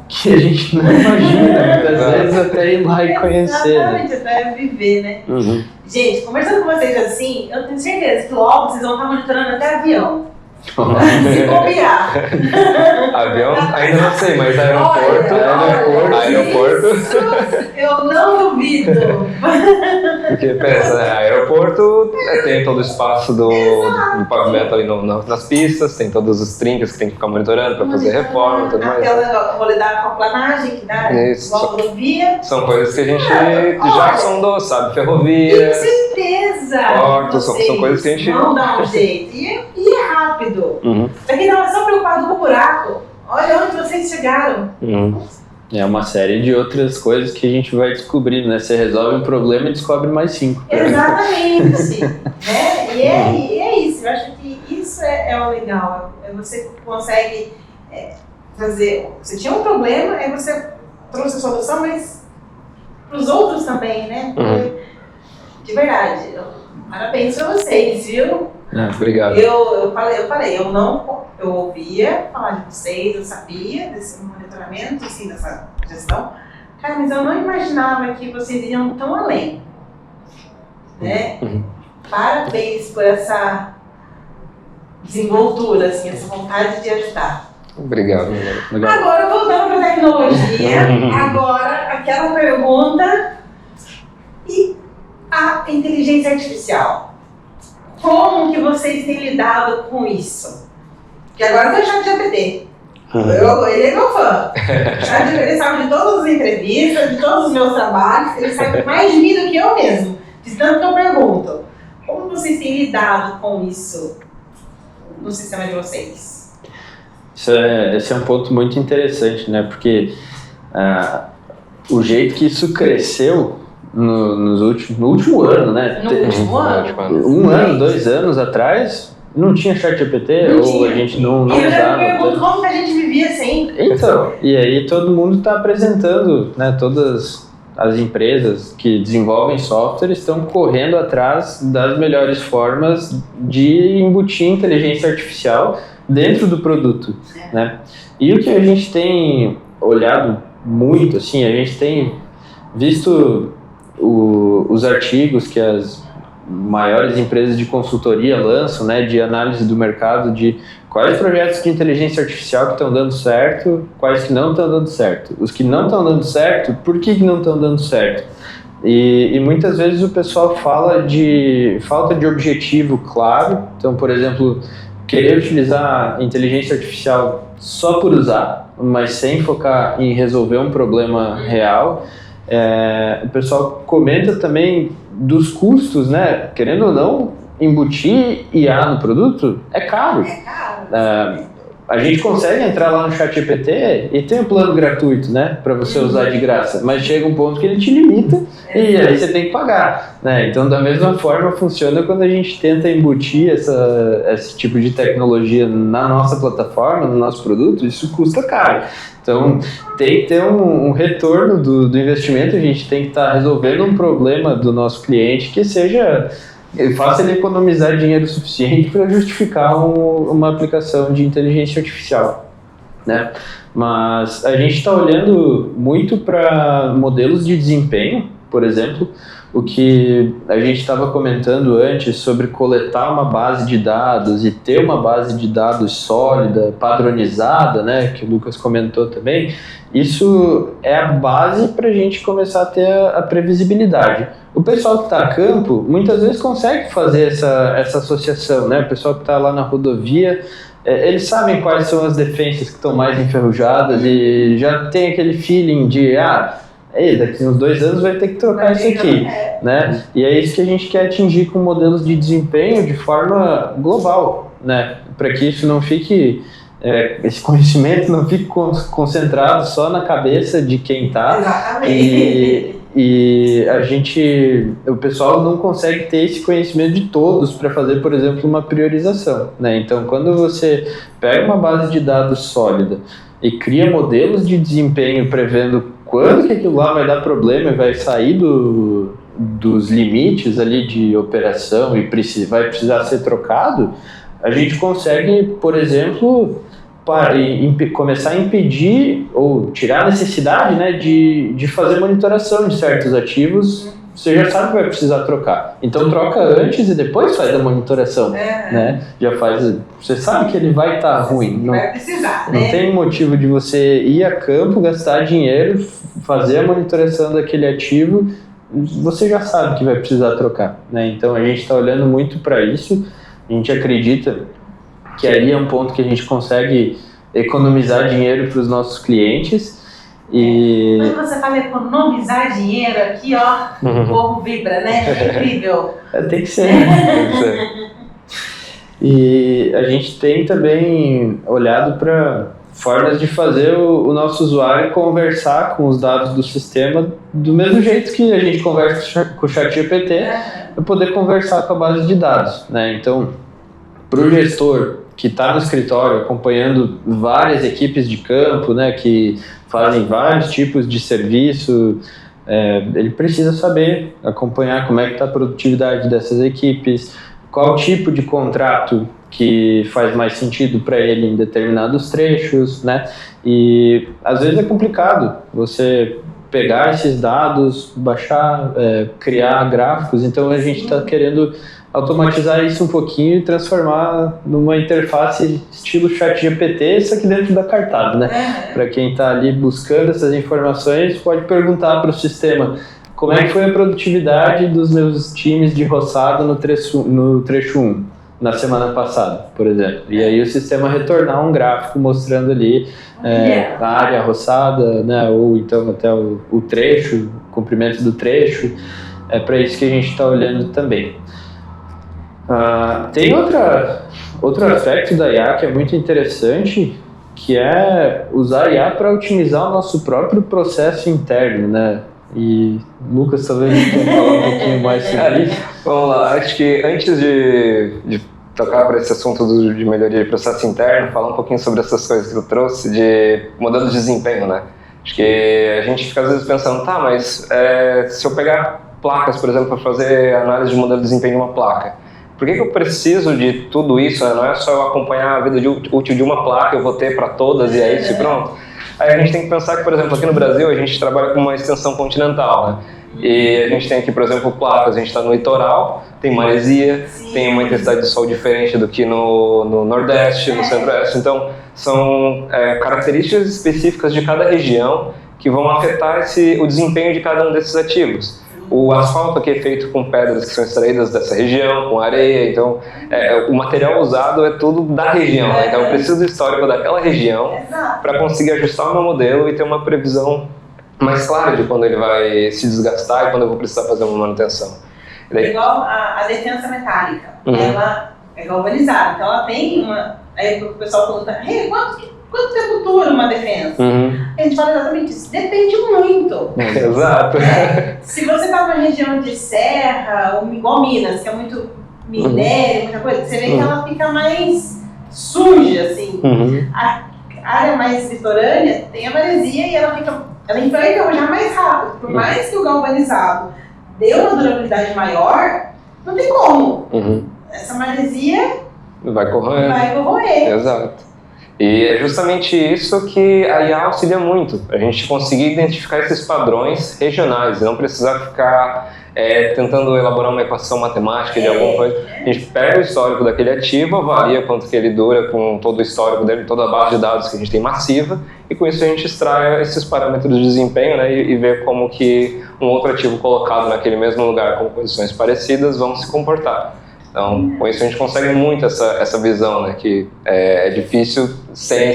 que a gente não imagina, muitas vezes até ir lá e conhecer. Exatamente, até viver, né? Uhum. Gente, conversando com vocês assim, eu tenho certeza que logo vocês vão estar monitorando até avião. Se copiar. Avião, ainda não sei, mas aeroporto. Isso, eu não duvido. Porque pensa, né? Aeroporto tem todo o espaço do pavimento ali nas pistas, tem todos os trincas que tem que ficar monitorando para fazer reforma e tudo mais. Vou lidar com a planagem que dá igual rodovia. São coisas que a gente já sondou, sabe? Ferrovia. Com certeza. Portos, são coisas que a gente. Não dá um jeito. E é rápido. Uhum. Pra quem tava só preocupado com o buraco, olha onde vocês chegaram. Uhum. É uma série de outras coisas que a gente vai descobrindo, né? Você resolve um problema e descobre mais 5. Exatamente. Né? E é isso. Eu acho que isso é o legal. Você consegue fazer. Você tinha um problema, aí você trouxe a solução, mas para os outros também, né? De verdade. Parabéns para vocês, viu? Obrigado. Eu falei, eu ouvia falar de vocês, eu sabia desse monitoramento, assim, dessa gestão, cara, mas eu não imaginava que vocês iriam tão além, né? Parabéns por essa desenvoltura, assim, essa vontade de ajudar. Obrigado. Agora, voltando para a tecnologia, agora aquela pergunta, e a inteligência artificial? Como que vocês têm lidado com isso? Porque agora tem o ChatGPT. Ele é meu fã. Ele sabe de todas as entrevistas, de todos os meus trabalhos, ele sabe mais de mim do que eu mesmo. De tanto que eu pergunto. Como vocês têm lidado com isso no sistema de vocês? Esse é um ponto muito interessante, né? Porque o jeito que isso cresceu no último ano, né? No último ano? 1 ano, 2 anos atrás, não tinha ChatGPT, ou a gente não usava. Eu já me pergunto como que a gente vivia sem. Então, e aí todo mundo está apresentando, né? Todas as empresas que desenvolvem software estão correndo atrás das melhores formas de embutir inteligência artificial dentro do produto, né? E o que a gente tem olhado muito, assim, a gente tem visto os artigos que as maiores empresas de consultoria lançam, né, de análise do mercado, de quais projetos de inteligência artificial que estão dando certo, quais que não estão dando certo. Os que não estão dando certo, por que não estão dando certo? E muitas vezes o pessoal fala de falta de objetivo claro. Então, por exemplo, querer utilizar inteligência artificial só por usar, mas sem focar em resolver um problema real. O pessoal comenta também dos custos, né? Querendo ou não, embutir IA no produto é caro. A gente consegue entrar lá no ChatGPT e tem um plano gratuito, né, para você usar de graça, mas chega um ponto que ele te limita e aí você tem que pagar, né? Então, da mesma forma, funciona quando a gente tenta embutir esse tipo de tecnologia na nossa plataforma, no nosso produto, isso custa caro. Então, tem que ter um retorno do investimento, a gente tem que estar resolvendo um problema do nosso cliente que faça ele economizar dinheiro suficiente para justificar uma aplicação de inteligência artificial, né? Mas a gente está olhando muito para modelos de desempenho, por exemplo, o que a gente estava comentando antes sobre coletar uma base de dados e ter uma base de dados sólida, padronizada, né, que o Lucas comentou também. Isso é a base para a gente começar a ter a previsibilidade. O pessoal que está a campo, muitas vezes consegue fazer essa associação, né? O pessoal que está lá na rodovia, eles sabem quais são as defensas que estão mais enferrujadas e já tem aquele feeling de, daqui uns 2 anos vai ter que trocar isso aqui, né? E é isso que a gente quer atingir com modelos de desempenho de forma global, né? Para que isso não fique... esse conhecimento não fique concentrado só na cabeça de quem está e o pessoal não consegue ter esse conhecimento de todos para fazer, por exemplo, uma priorização, né? Então, quando você pega uma base de dados sólida e cria modelos de desempenho prevendo quando que aquilo lá vai dar problema e vai sair dos limites ali de operação e vai precisar ser trocado, a gente consegue, por exemplo, começar a impedir ou tirar a necessidade, né, de fazer monitoração de certos ativos. Você já sabe que vai precisar trocar, então troca antes e depois faz a monitoração, né? Você sabe que ele vai estar ruim, vai precisar, não tem motivo de você ir a campo, gastar dinheiro, fazer a monitoração daquele ativo, você já sabe que vai precisar trocar, né? Então a gente está olhando muito para isso, a gente acredita que ali é um ponto que a gente consegue economizar dinheiro para os nossos clientes. E quando você fala economizar dinheiro aqui, ó, o povo vibra, né? É incrível. Tem que ser. Tem que ser. E a gente tem também olhado para formas de fazer o nosso usuário conversar com os dados do sistema do mesmo jeito que a gente conversa com o ChatGPT, para poder conversar com a base de dados, né? Então, para o gestor que está no escritório acompanhando várias equipes de campo, né, que fazem vários tipos de serviço, ele precisa saber acompanhar como é que está a produtividade dessas equipes, qual tipo de contrato que faz mais sentido para ele em determinados trechos, né? E às vezes é complicado você pegar esses dados, baixar, criar gráficos, então a gente está querendo automatizar isso um pouquinho e transformar numa interface estilo ChatGPT, isso aqui dentro da Cartado, né? Para quem está ali buscando essas informações, pode perguntar para o sistema como é que foi a produtividade dos meus times de roçado no trecho 1, na semana passada, por exemplo. E aí o sistema retornar um gráfico mostrando ali a área roçada, né? Ou então até o trecho, o comprimento do trecho. É para isso que a gente está olhando também. Tem outro aspecto da IA que é muito interessante, que é usar a IA para otimizar o nosso próprio processo interno, né? E Lucas, talvez a gente possa falar um pouquinho mais sobre isso. Vamos lá, acho que antes de tocar para esse assunto de melhoria de processo interno, falar um pouquinho sobre essas coisas que eu trouxe de modelo de desempenho, né? Acho que a gente fica às vezes pensando, mas se eu pegar placas, por exemplo, para fazer análise de modelo de desempenho de uma placa, por que eu preciso de tudo isso, né? Não é só eu acompanhar a vida útil de uma placa, eu vou ter para todas e é isso e pronto. Aí a gente tem que pensar que, por exemplo, aqui no Brasil a gente trabalha com uma extensão continental, né? E a gente tem aqui, por exemplo, placas, a gente está no litoral, tem maresia, tem uma intensidade de sol diferente do que no Nordeste, no Centro-Oeste, então são características específicas de cada região que vão afetar o desempenho de cada um desses ativos. O asfalto aqui é feito com pedras que são extraídas dessa região, com areia, então o material usado é tudo da região, né? Então eu preciso do histórico daquela região para conseguir ajustar o meu modelo e ter uma previsão mais clara de quando ele vai se desgastar e quando eu vou precisar fazer uma manutenção. É igual a defensa metálica, ela é galvanizada, então ela tem uma... Aí o pessoal pergunta, quanto tempo dura uma defensa? A gente fala exatamente isso, depende muito. Exato. Se você está numa região de serra, ou igual Minas, que é muito minério, muita coisa, você vê que ela fica mais suja, assim. A área mais litorânea tem a maresia e ela vai enferrujar mais rápido. Por mais que o galvanizado dê uma durabilidade maior, não tem como. Essa maresia vai corroer. Exato. E é justamente isso que a IA auxilia muito, a gente conseguir identificar esses padrões regionais, não precisar ficar tentando elaborar uma equação matemática de alguma coisa. A gente pega o histórico daquele ativo, avalia quanto que ele dura com todo o histórico dele, toda a base de dados que a gente tem massiva, e com isso a gente extrai esses parâmetros de desempenho, né, e vê como que um outro ativo colocado naquele mesmo lugar com condições parecidas vão se comportar. Então, com isso a gente consegue muito essa visão, né, que é difícil sem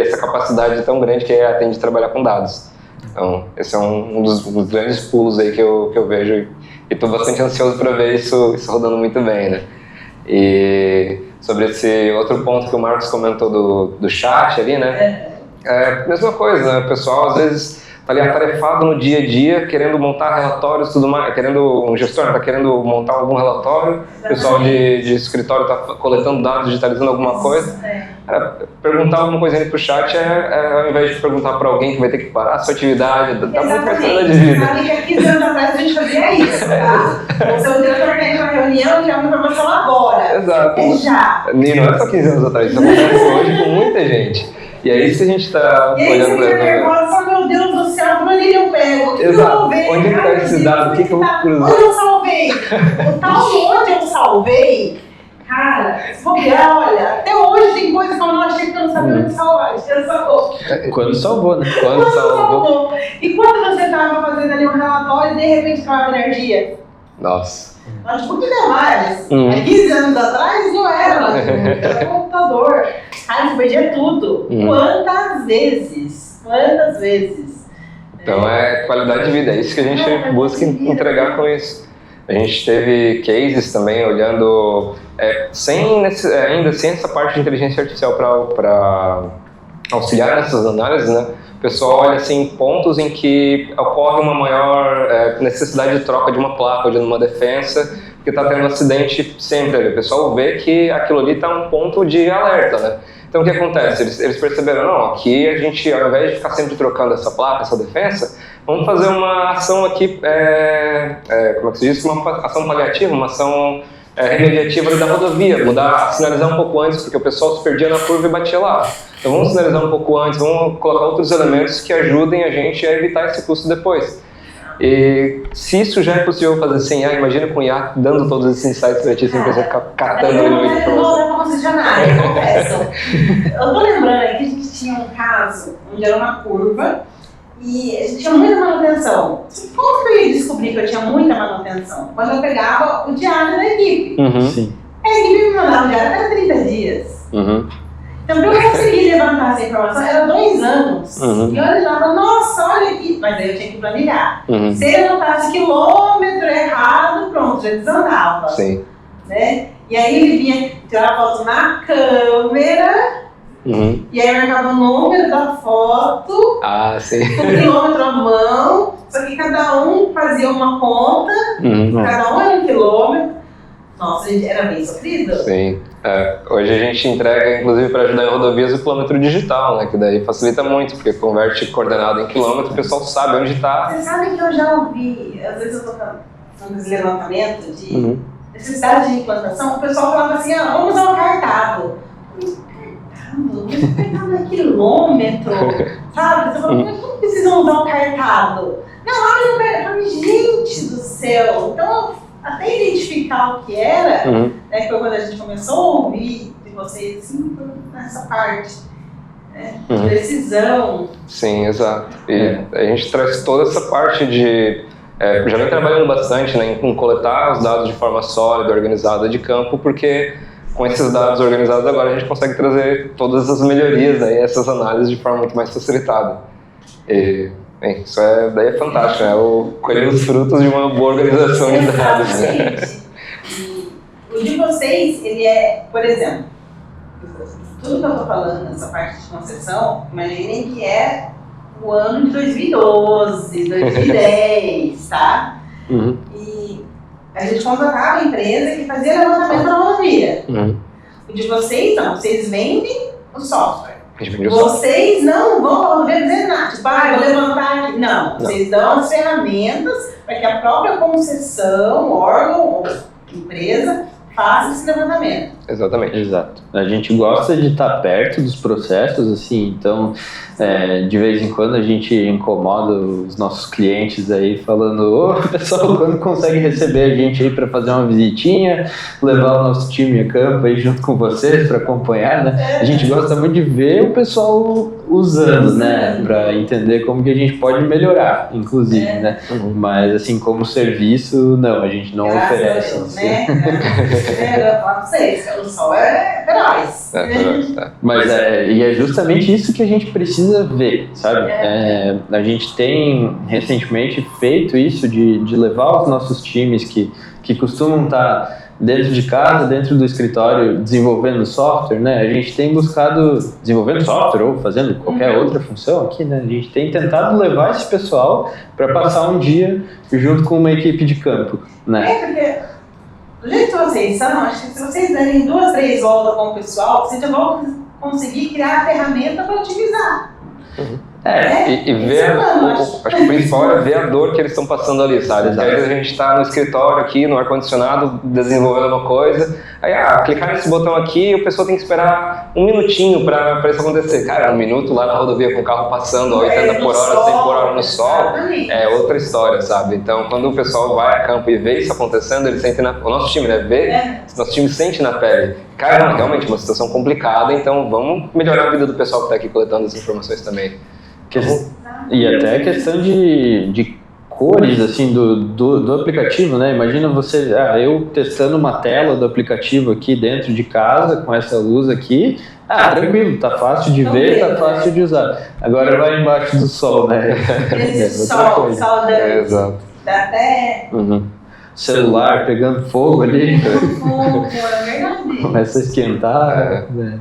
essa capacidade tão grande que tem de trabalhar com dados. Então, esse é um dos grandes pulos aí que eu vejo e estou bastante ansioso para ver isso rodando muito bem, né. E sobre esse outro ponto que o Marcos comentou do chat ali, né, mesma coisa, né, o pessoal às vezes tá ali atarefado no dia a dia, querendo montar relatórios, tudo mais, um gestor está querendo montar algum relatório, o pessoal de escritório está coletando dados, digitalizando alguma coisa. Perguntar alguma coisa ali pro chat ao invés de perguntar para alguém que vai ter que parar a sua atividade, dá muito mais qualidade de vida. Sabe que há 15 anos atrás a gente fazia isso, tá? O seu diretor quer ir numa reunião e quer uma informação agora. Exato. Já. Não é só 15 anos atrás, isso acontece hoje com muita gente. E é isso que a gente está olhando. E aí você fica nervosa, meu Deus do céu, por onde eu pego? O que eu salvei? Onde está esse dado? O que eu vou cruzar? Onde eu salvei? O tal onde eu salvei, cara, se bobear, olha, até hoje tem coisa que eu não achei que eu não sabia onde salvar. Quando salvou, né? Quando salvou. E quando você estava fazendo ali um relatório e de repente acabava energia? Nossa. Mas muito demais. Há 15 anos atrás não era computador. Cara, você perdia tudo. Quantas vezes? Então é qualidade de vida, é isso que a gente busca entregar com isso. A gente teve cases também olhando, ainda sem essa parte de inteligência artificial para auxiliar nessas análises, né? O pessoal olha assim, pontos em que ocorre uma maior necessidade de troca de uma placa ou de uma defensa, porque está tendo acidente sempre ali. O pessoal vê que aquilo ali está um ponto de alerta, né? Então o que acontece? Eles perceberam, não, aqui a gente, ao invés de ficar sempre trocando essa placa, essa defensa, vamos fazer uma ação aqui, como é que se diz? Uma ação paliativa, uma ação remediativa da rodovia, sinalizar um pouco antes, porque o pessoal se perdia na curva e batia lá. Então vamos sinalizar um pouco antes, vamos colocar outros elementos que ajudem a gente a evitar esse custo depois. E se isso já é possível fazer sem IA, imagina com IA dando todos esses insights para ti, sem precisar ficar catando ele no informação. Eu vou para concessionária, confesso. Eu tô lembrando aí que a gente tinha um caso onde era uma curva e a gente tinha muita manutenção. Como que eu ia descobrir que eu tinha muita manutenção? Quando eu pegava o diário da equipe. Sim. A equipe me mandava o diário a cada 30 dias. Então, para eu conseguir levantar essa informação, era 2 anos. E eu olhava, nossa, olha aqui. Mas aí eu tinha que planilhar. Se ele anotasse quilômetro errado, pronto, já desandava. Sim. Né? E aí ele vinha tirar foto na câmera, e aí marcava o número da foto, o quilômetro à mão, só que cada um fazia uma conta, cada um era um quilômetro. Nossa, era bem sofrido. Sim. Hoje a gente entrega, inclusive para ajudar em rodovias, o quilômetro digital, né? Que daí facilita muito, porque converte coordenada em quilômetro, o pessoal sabe onde está. Você sabe que eu já ouvi, às vezes eu estou fazendo esse levantamento de necessidade de implantação, o pessoal falava assim, vamos usar o cartado. Cartado é quilômetro, sabe? Você fala, mas como precisam usar o cartado? Não, abre o cartado, gente do céu. Então, até identificar o que era, né, que foi quando a gente começou a ouvir de vocês, assim, nessa parte, né, precisão. Sim, exato. E a gente traz toda essa parte de... já vem trabalhando bastante, né, em coletar os dados de forma sólida, organizada de campo, porque com esses dados organizados agora a gente consegue trazer todas as melhorias, aí, essas análises de forma muito mais facilitada. Bem, isso daí é fantástico, né? Colher os frutos de uma boa organização de dados. Né? O de vocês, ele é, por exemplo, tudo que eu estou falando nessa parte de concessão, imaginem que é o ano de 2012, 2010, tá? E a gente contratava a empresa que fazia levantamento da rodovia. O de vocês, não, vocês vendem o software. Vocês não vão dizer nada, tipo, vou levantar aqui. Não, vocês dão as ferramentas para que a própria concessão, órgão ou empresa faça esse levantamento. Exatamente. Exato. A gente gosta de estar perto dos processos, assim, então de vez em quando a gente incomoda os nossos clientes aí falando, pessoal, quando consegue receber a gente aí para fazer uma visitinha, levar o nosso time a campo aí junto com vocês para acompanhar, né? A gente gosta muito de ver o pessoal usando, né, para entender como que a gente pode melhorar, inclusive, né? Mas assim, como serviço, não, a gente não oferece. Deus, né? Eu falo pra vocês, o sol é feroz. Mas e é justamente isso que a gente precisa ver, sabe? A gente tem recentemente feito isso de levar os nossos times que costumam estar dentro de casa, dentro do escritório, desenvolvendo software, né? A gente tem buscado, desenvolvendo software ou fazendo qualquer outra função aqui, né? A gente tem tentado levar esse pessoal para passar um dia junto com uma equipe de campo, né? Porque do jeito que vocês são, acho que se vocês derem 2, 3 voltas com o pessoal, vocês já vão conseguir criar a ferramenta para otimizar. E ver, acho que o principal é ver a dor que eles estão passando ali, sabe? Às vezes a gente está no escritório aqui, no ar-condicionado, desenvolvendo uma coisa, aí clicar nesse botão aqui, o pessoal tem que esperar um minutinho para isso acontecer. Cara, 1 minuto lá na rodovia com o carro passando a 80 por hora, 100 por hora no sol, é outra história, sabe? Então, quando o pessoal vai a campo e vê isso acontecendo, eles sentem o nosso time, né? Nosso time sente na pele. Cara, realmente uma situação complicada, então vamos melhorar a vida do pessoal que está aqui coletando as informações também. E até a questão de cores assim, do aplicativo, né? Imagina você, eu testando uma tela do aplicativo aqui dentro de casa, com essa luz aqui, tranquilo, tá fácil de ver, tá fácil de usar. Agora vai embaixo do sol, né? Esse sol exato. Dá até... Celular pegando fogo ali. É verdade. Começa a esquentar. Né?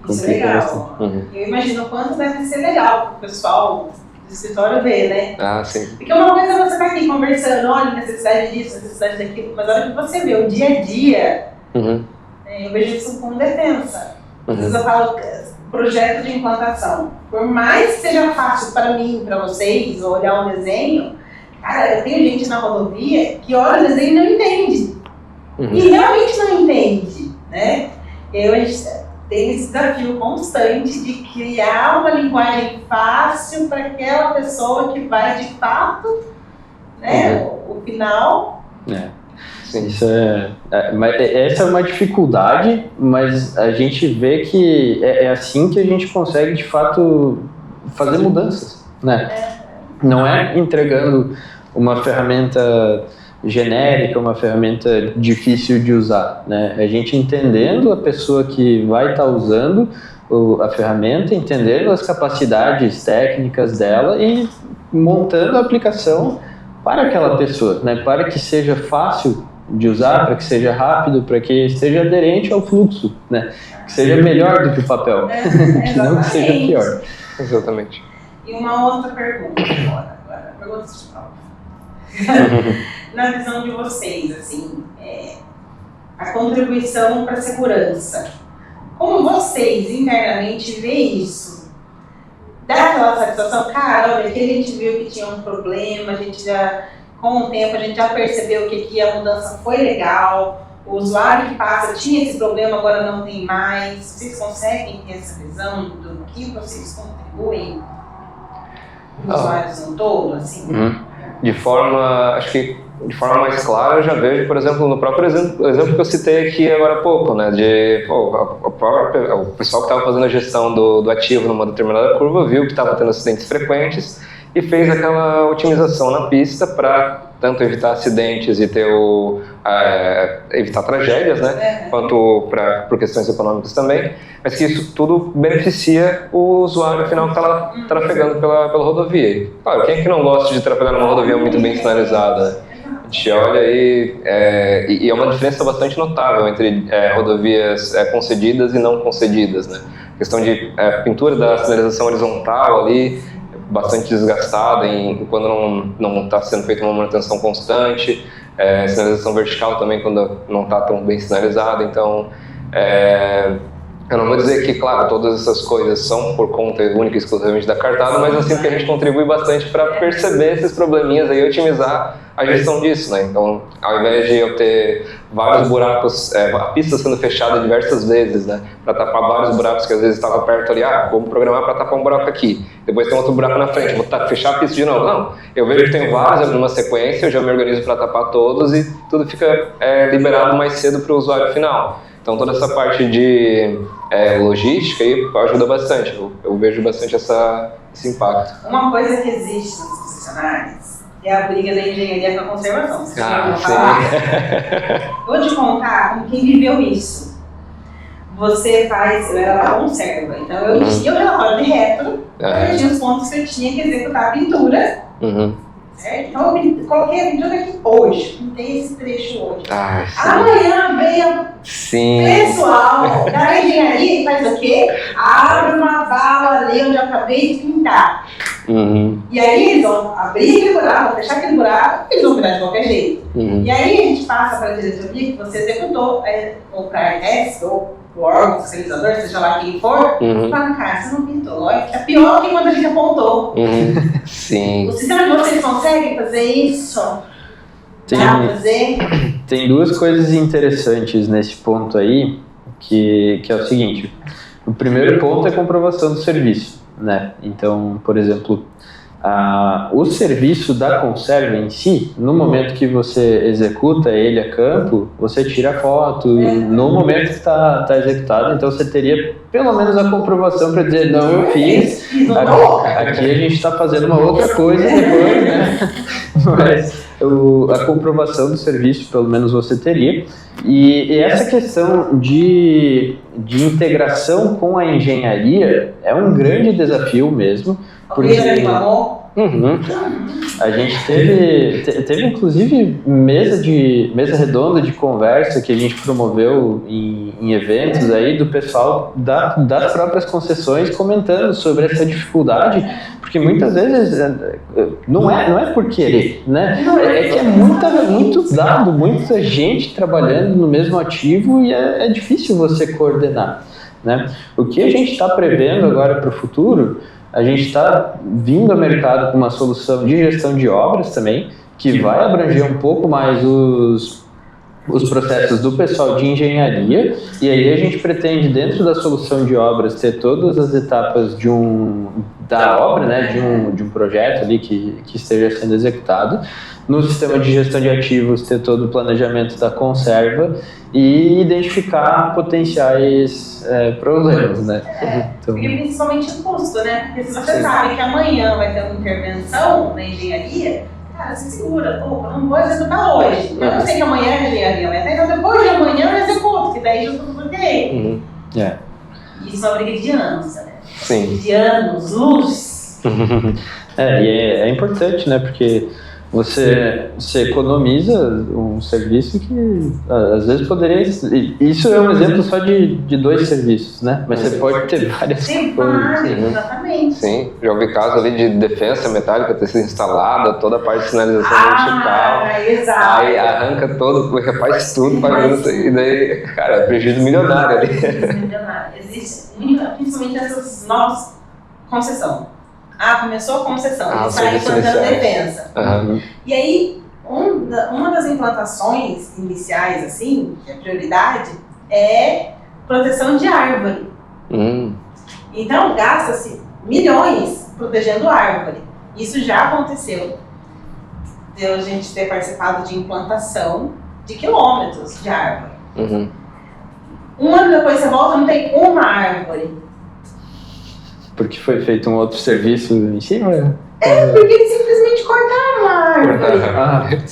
Isso é legal. Eu imagino o quanto deve ser legal pro pessoal do escritório ver, né? Sim. Porque uma coisa é você estar aqui conversando, olha, necessidade disso, necessidade daquilo, mas a hora que você vê o dia a dia, eu vejo isso como defesa. Às vezes eu falo, projeto de implantação. Por mais que seja fácil para mim, para vocês, olhar um desenho, cara, eu tenho gente na rodovia que olha o desenho e não entende. E realmente não entende, né? A gente tem esse desafio constante de criar uma linguagem fácil para aquela pessoa que vai de fato, né, o final. Sim. Isso essa é uma dificuldade, mas a gente vê que é assim que a gente consegue de fato fazer mudanças, né? Não é entregando uma ferramenta genérica, uma ferramenta difícil de usar, né? A gente entendendo a pessoa que vai estar usando a ferramenta, entendendo as capacidades técnicas dela e montando a aplicação para aquela pessoa, né? Para que seja fácil de usar, para que seja rápido, para que esteja aderente ao fluxo, né? Que seja melhor do que o papel, que não que seja pior. Exatamente. E uma outra pergunta agora. Pergunta de prova. Na visão de vocês, assim, a contribuição para a segurança, como vocês internamente veem isso? Dá aquela satisfação, cara, olha, aqui a gente viu que tinha um problema, a gente já, com o tempo, a gente já percebeu que a mudança foi legal, o usuário que passa tinha esse problema, agora não tem mais. Vocês conseguem ter essa visão do que vocês contribuem os usuários no todo, assim? Acho que de forma mais clara eu já vejo, por exemplo, no próprio exemplo que eu citei aqui agora há pouco, né, o pessoal que estava fazendo a gestão do ativo numa determinada curva viu que estava tendo acidentes frequentes e fez aquela otimização na pista para tanto evitar acidentes e ter evitar tragédias, né, quanto por questões econômicas também, mas que isso tudo beneficia o usuário final que está lá trafegando pela rodovia. Claro, quem é que não gosta de trafegar numa rodovia muito bem sinalizada? A gente olha aí, e é uma diferença bastante notável entre rodovias concedidas e não concedidas, né? A questão de pintura da sinalização horizontal ali, bastante desgastada quando não está sendo feita uma manutenção constante, sinalização vertical também quando não está tão bem sinalizada. Então, eu não vou dizer que, claro, todas essas coisas são por conta única e exclusivamente da cartada, mas assim que a gente contribui bastante para perceber esses probleminhas e otimizar a gestão disso, né? Então, ao invés de eu ter vários buracos, a pista sendo fechada diversas vezes, né? Para tapar vários buracos que às vezes estavam perto ali, vamos programar para tapar um buraco aqui, depois tem outro buraco na frente, vou fechar a pista de novo. Não, eu vejo que tem vários numa sequência, eu já me organizo para tapar todos e tudo fica liberado mais cedo para o usuário final. Então toda essa parte de logística aí ajuda bastante, eu vejo bastante esse impacto. Uma coisa que existe nos concessionários é a briga da engenharia com a conservação. Você Vou te contar como quem viveu isso. Você eu era da conserva, então eu tinha o relatório de retro, eu tinha os pontos que eu tinha que executar a pintura, certo? Então eu coloquei a pintura aqui hoje, pintei esse trecho hoje. Sim. Amanhã veio Sim. pessoal da engenharia e faz o quê? Abre uma vala ali onde eu acabei de pintar. E aí eles vão abrir aquele buraco, vão fechar aquele buraco, eles vão virar de qualquer jeito. E aí a gente passa para a diretoria que você executou, ou para a ARS, ou o órgão fiscalizador, seja lá quem for, fala, cara, você não pintou. É pior que quando a gente apontou. Sim. O sistema de vocês conseguem fazer isso? Tem duas coisas interessantes nesse ponto aí, que é o seguinte. O primeiro ponto é a comprovação do serviço, né? Então, por exemplo, o serviço da conserva em si, no momento que você executa ele a campo, você tira a foto no momento que está executado, então você teria pelo menos a comprovação para dizer, não, eu fiz, aqui a gente está fazendo uma outra coisa depois, né? Mas a comprovação do serviço, pelo menos você teria. E essa questão de integração com a engenharia é um grande desafio mesmo. Porque a gente teve inclusive mesa redonda de conversa que a gente promoveu em eventos aí do pessoal das próprias concessões comentando sobre essa dificuldade, porque muitas vezes não é por querer, né? É que é muito dado, muita gente trabalhando no mesmo ativo e é difícil você coordenar, né? O que a gente está prevendo agora para o futuro, a gente está vindo ao mercado com uma solução de gestão de obras também, que vai abranger um pouco mais os processos do pessoal de engenharia, e aí a gente pretende, dentro da solução de obras, ter todas as etapas da obra, né, de um projeto ali que esteja sendo executado. No sistema de gestão de ativos, ter todo o planejamento da conserva e identificar potenciais problemas, né? Então, e principalmente o custo, né? Porque se você sabe que amanhã vai ter uma intervenção na engenharia, cara, você segura, eu não vou executar hoje. Eu não sei que amanhã a engenharia vai ter, então depois de amanhã eu executo, que daí eu tudo direito. Isso é uma briga de anos, né? Sim. De anos, luz. E é importante, né? Porque você economiza um serviço que às vezes poderia... Isso é um exemplo só de 2 serviços, né? Mas você pode ter várias coisas. Exatamente. Sim, já ouvi casos ali de defensa metálica ter sido instalada, toda a parte de sinalização vertical. Exato. Aí arranca todo, refaz tudo, e daí, cara, prejuízo milionário ali. Existe muito, principalmente nessas novas concessões. Começou a concessão, ele está implantando defensa. E aí, uma das implantações iniciais, assim, que é prioridade, é proteção de árvore. Então, gasta-se milhões protegendo árvore. Isso já aconteceu. De a gente ter participado de implantação de quilômetros de árvore. Um ano depois você volta, não tem uma árvore. Porque foi feito um outro serviço em cima? Porque eles simplesmente cortaram a árvore.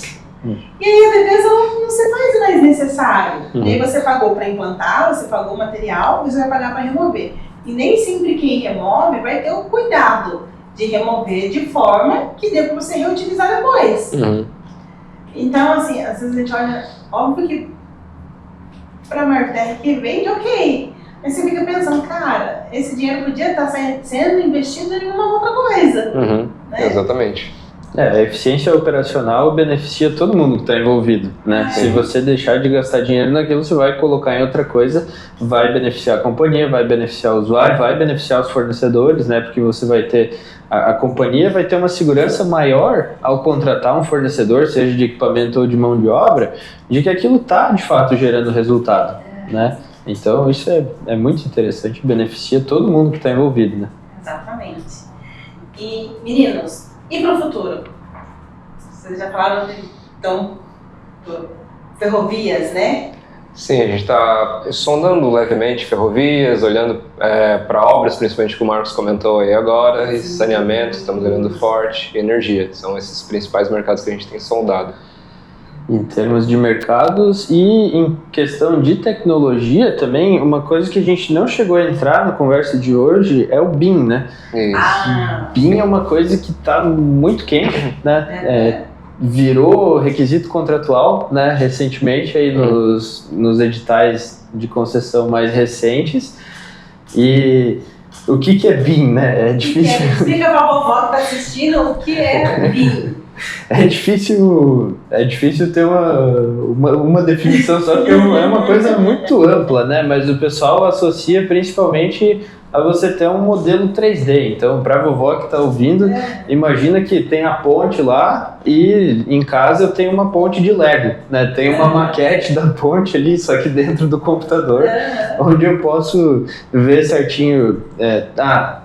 E aí a defesa não se faz mais necessário. E aí você pagou para implantar, você pagou o material, você vai pagar para remover. E nem sempre quem remove vai ter o cuidado de remover de forma que dê para você reutilizar depois. Então, assim, às vezes a gente olha, óbvio que para martelo que vende, ok. Mas você fica pensando, cara, esse dinheiro podia estar sendo investido em uma outra coisa. Né? Exatamente. A eficiência operacional beneficia todo mundo que está envolvido, né? Se você deixar de gastar dinheiro naquilo, você vai colocar em outra coisa, vai beneficiar a companhia, vai beneficiar o usuário, vai beneficiar os fornecedores, né? Porque você vai ter... A companhia vai ter uma segurança maior ao contratar um fornecedor, seja de equipamento ou de mão de obra, de que aquilo está, de fato, gerando resultado, né? Então, isso é muito interessante, beneficia todo mundo que está envolvido, né? Exatamente. E, meninos, e para o futuro? Vocês já falaram de ferrovias, né? Sim, a gente está sondando levemente ferrovias, olhando para obras, principalmente que o Marcos comentou aí agora, e saneamento, estamos olhando forte, e energia. São esses principais mercados que a gente tem sondado. Em termos de mercados e em questão de tecnologia também, uma coisa que a gente não chegou a entrar na conversa de hoje é o BIM, né? BIM é uma coisa que está muito quente, né? Virou requisito contratual, né? Recentemente aí nos editais de concessão mais recentes. E o que é BIM, né? É difícil. Explica para a vovó que está assistindo o que é BIM. É difícil ter uma definição só, porque é uma coisa muito ampla, né? Mas o pessoal associa principalmente a você ter um modelo 3D. Então, para a vovó que está ouvindo, imagina que tem a ponte lá e em casa eu tenho uma ponte de Lego, né? Tem uma maquete da ponte ali, só que dentro do computador, onde eu posso ver certinho,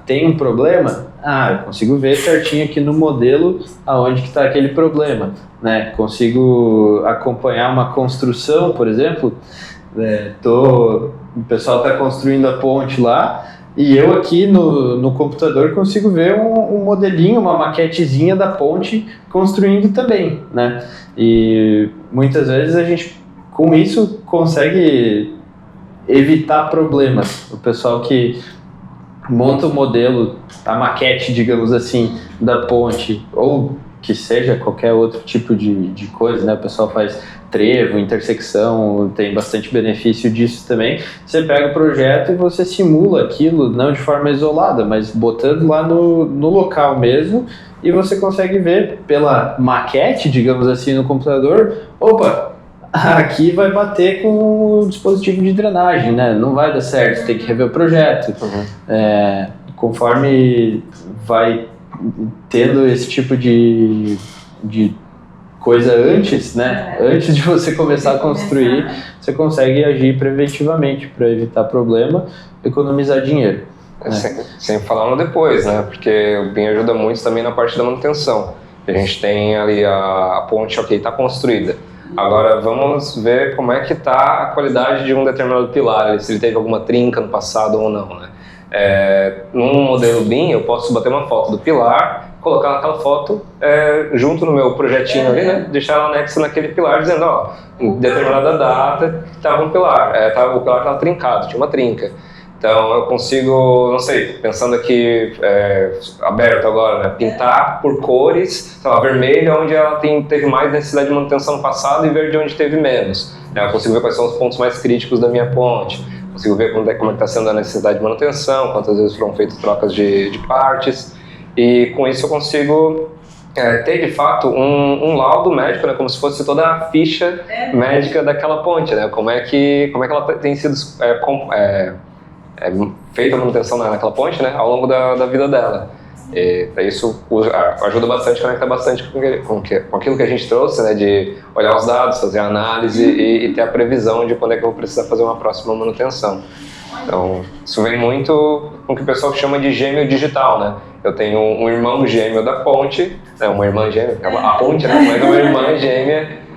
tem um problema? Eu consigo ver certinho aqui no modelo aonde que está aquele problema, né? Consigo acompanhar uma construção, por exemplo, o pessoal está construindo a ponte lá e eu aqui no computador consigo ver um modelinho, uma maquetezinha da ponte construindo também, né? E muitas vezes a gente, com isso, consegue evitar problemas. O pessoal que monta o modelo, a maquete, digamos assim, da ponte, ou que seja qualquer outro tipo de coisa, né? O pessoal faz trevo, intersecção, tem bastante benefício disso também. Você pega o projeto e você simula aquilo, não de forma isolada, mas botando lá no local mesmo, e você consegue ver pela maquete, digamos assim, no computador, aqui vai bater com o dispositivo de drenagem, né? Não vai dar certo, tem que rever o projeto. Conforme vai tendo esse tipo de coisa antes, né? Antes de você começar a construir, você consegue agir preventivamente para evitar problema, economizar dinheiro. Sem falar no depois, né? Porque o BIM ajuda muito também na parte da manutenção. A gente tem ali a ponte, está construída. Agora vamos ver como é que está a qualidade de um determinado pilar, se ele teve alguma trinca no passado ou não, né? Num modelo BIM eu posso bater uma foto do pilar, colocar aquela foto junto no meu projetinho ali, né? Deixar ela anexa naquele pilar dizendo, em determinada data estava um pilar, o pilar estava trincado, tinha uma trinca. Então eu consigo, não sei, pensando aqui aberto agora, né, pintar por cores, sei lá, vermelho onde ela teve mais necessidade de manutenção no passado e verde onde teve menos. Eu consigo ver quais são os pontos mais críticos da minha ponte, consigo ver como é que está sendo a necessidade de manutenção, quantas vezes foram feitas trocas de partes, e com isso eu consigo ter de fato um laudo médico, né, como se fosse toda a ficha médica daquela ponte, né, como é que ela tem sido feita a manutenção naquela ponte, né, ao longo da vida dela. E isso ajuda bastante, conecta bastante com aquilo que a gente trouxe, né, de olhar os dados, fazer a análise e ter a previsão de quando é que eu vou precisar fazer uma próxima manutenção. Então, isso vem muito com o que o pessoal chama de gêmeo digital, né? Eu tenho um irmão gêmeo da ponte, uma irmã gêmea, a ponte, né, mas uma irmã gêmea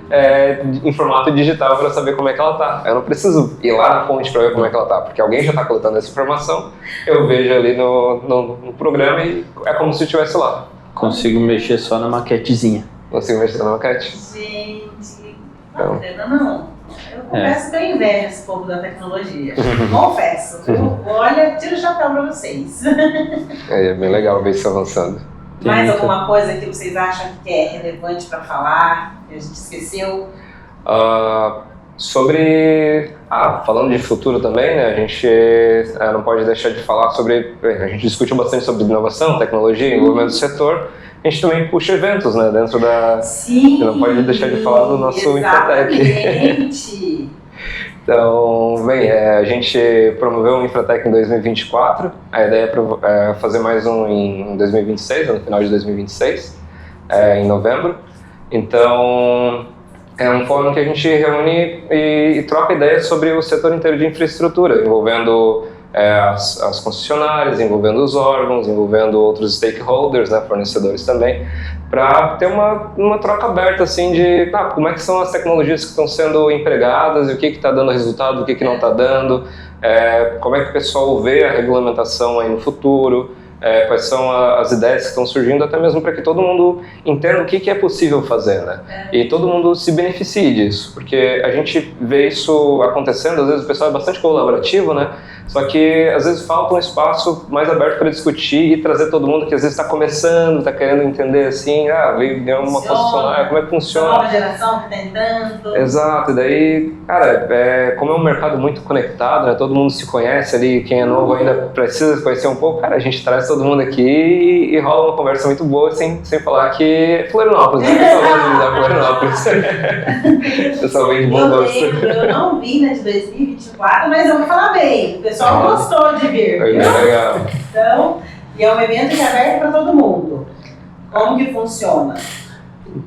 em formato digital para saber como é que ela está. Eu não preciso ir lá na ponte para ver como é que ela está, porque alguém já está coletando essa informação, eu vejo ali no programa e é como se estivesse lá. Consigo mexer só na maquetezinha. Consigo mexer na maquete. Gente, não. Eu confesso que eu invejo esse povo da tecnologia. Confesso. Olha, tiro o chapéu para vocês. É bem legal ver isso avançando. Mais alguma coisa que vocês acham que é relevante para falar, que a gente esqueceu? Falando de futuro também, né, a gente não pode deixar de falar sobre... A gente discutiu bastante sobre inovação, tecnologia, envolvimento do setor. A gente também puxa eventos, né, dentro da... Sim, não pode deixar de falar do nosso Infratech. Exatamente. Então, a gente promoveu um Infratech em 2024, a ideia é fazer mais um em 2026, no final de 2026, em novembro. Então, é um fórum que a gente reúne e troca ideias sobre o setor inteiro de infraestrutura, envolvendo as concessionárias, envolvendo os órgãos, envolvendo outros stakeholders, né, fornecedores também, para ter uma troca aberta assim de como é que são as tecnologias que estão sendo empregadas e o que está dando resultado, o que não está dando, como é que o pessoal vê a regulamentação aí no futuro, quais são as ideias que estão surgindo, até mesmo para que todo mundo entenda o que é possível fazer, né? E todo mundo se beneficie disso, porque a gente vê isso acontecendo, às vezes o pessoal é bastante colaborativo, né? Só que às vezes falta um espaço mais aberto para discutir e trazer todo mundo que às vezes está começando, está querendo entender assim, veio uma concessionária, como é que funciona? A nova geração que está entrando. Exato, e daí, cara, como é um mercado muito conectado, né? Todo mundo se conhece ali, quem é novo ainda precisa se conhecer um pouco, cara, a gente traz todo mundo aqui e rola uma conversa muito boa, sem falar que é Florianópolis, né? Florianópolis. Pessoal vem de bom gosto. Eu não vi na de 2024, mas eu vou falar bem. O pessoal gostou de vir, Foi viu? bem legal. Então, e é um evento que é aberto para todo mundo. Como que funciona?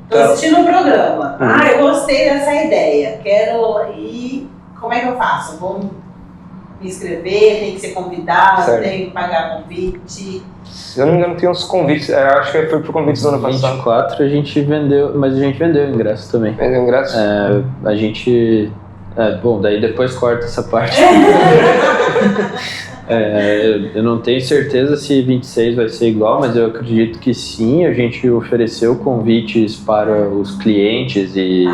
Estou assistindo um programa. Eu gostei dessa ideia. Quero ir. Como é que eu faço? Vou me inscrever, tem que ser convidado, certo. tem que pagar convite. Se eu não me engano, tem uns convites. Acho que foi por convites do ano passado. 24 a gente vendeu, mas a gente vendeu ingresso também. Vendeu ingresso? A gente... bom, daí depois corta essa parte. Eu não tenho certeza se 26 vai ser igual, mas eu acredito que sim. A gente ofereceu convites para os clientes e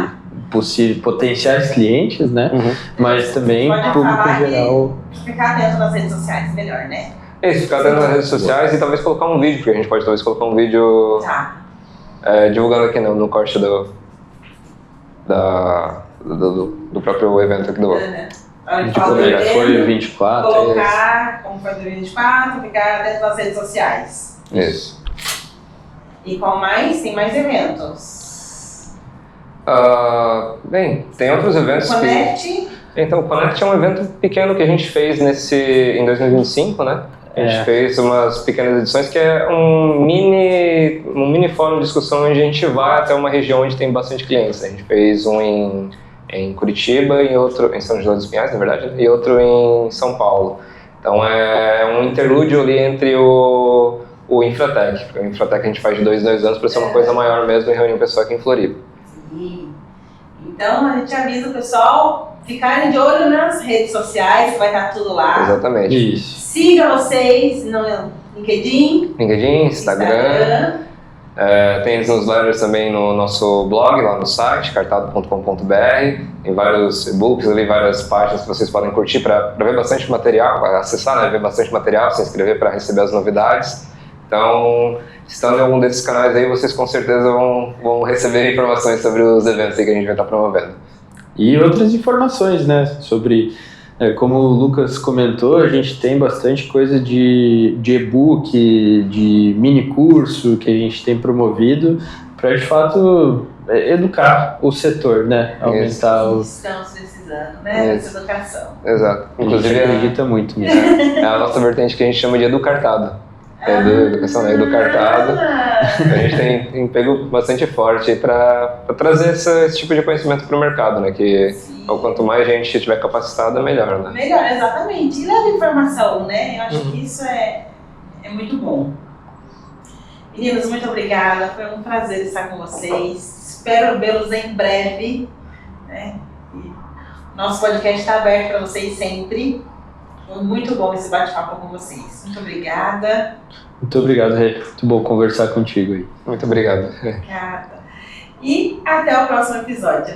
potenciais clientes, né? Mas também público geral. Ficar atento nas redes sociais, melhor, né? Isso, ficar atento nas redes sociais e talvez colocar um vídeo, porque a gente pode talvez colocar um vídeo divulgando aqui no corte do próprio evento aqui do Foi 24. Colocar, como foi do 24, ficar dentro das redes sociais. Isso. E qual mais? Tem mais eventos. Bem, tem outros eventos. Connect. Então, o Connect é um evento pequeno que a gente fez em 2025, né? A gente fez umas pequenas edições que é um mini fórum de discussão onde a gente vai até uma região onde tem bastante clientes. A gente fez um em Curitiba e outro em São José dos Pinhais, na verdade, e outro em São Paulo. Então é um interlúdio ali entre o Infratech, porque o Infratech a gente faz de 2 em 2 anos para ser uma coisa maior mesmo e reunir o pessoal aqui em Floripa. Sim. Então a gente avisa o pessoal ficarem de olho nas redes sociais, que vai estar tudo lá. Exatamente. Isso. Siga vocês no LinkedIn, Instagram. Tem as newsletters também no nosso blog, lá no site, cartado.com.br. Tem vários e-books ali, várias páginas que vocês podem curtir para ver bastante material, acessar, né, ver bastante material, se inscrever para receber as novidades. Então, estando em algum desses canais aí, vocês com certeza vão receber informações sobre os eventos aí que a gente vai estar promovendo. E outras informações, né, sobre... como o Lucas comentou, a gente tem bastante coisa de e-book, de mini curso que a gente tem promovido para, de fato, educar o setor, né? Aumentar o... Estamos precisando, né? Dessa educação. Exato. Inclusive, a gente acredita muito nisso. É a nossa vertente que a gente chama de educartado. Educação, né? Educartado. A gente tem pego bastante forte para trazer esse tipo de conhecimento para o mercado, né? Que quanto mais gente tiver capacitada, melhor, né? Melhor, exatamente. E leva informação, né? Eu acho que isso é muito bom. Meninos, muito obrigada. Foi um prazer estar com vocês. Espero vê-los em breve, né? E nosso podcast está aberto para vocês sempre. Foi muito bom esse bate-papo com vocês. Muito obrigada. Muito obrigado, Rê. Muito bom conversar contigo aí. Muito obrigado. Obrigada. E até o próximo episódio.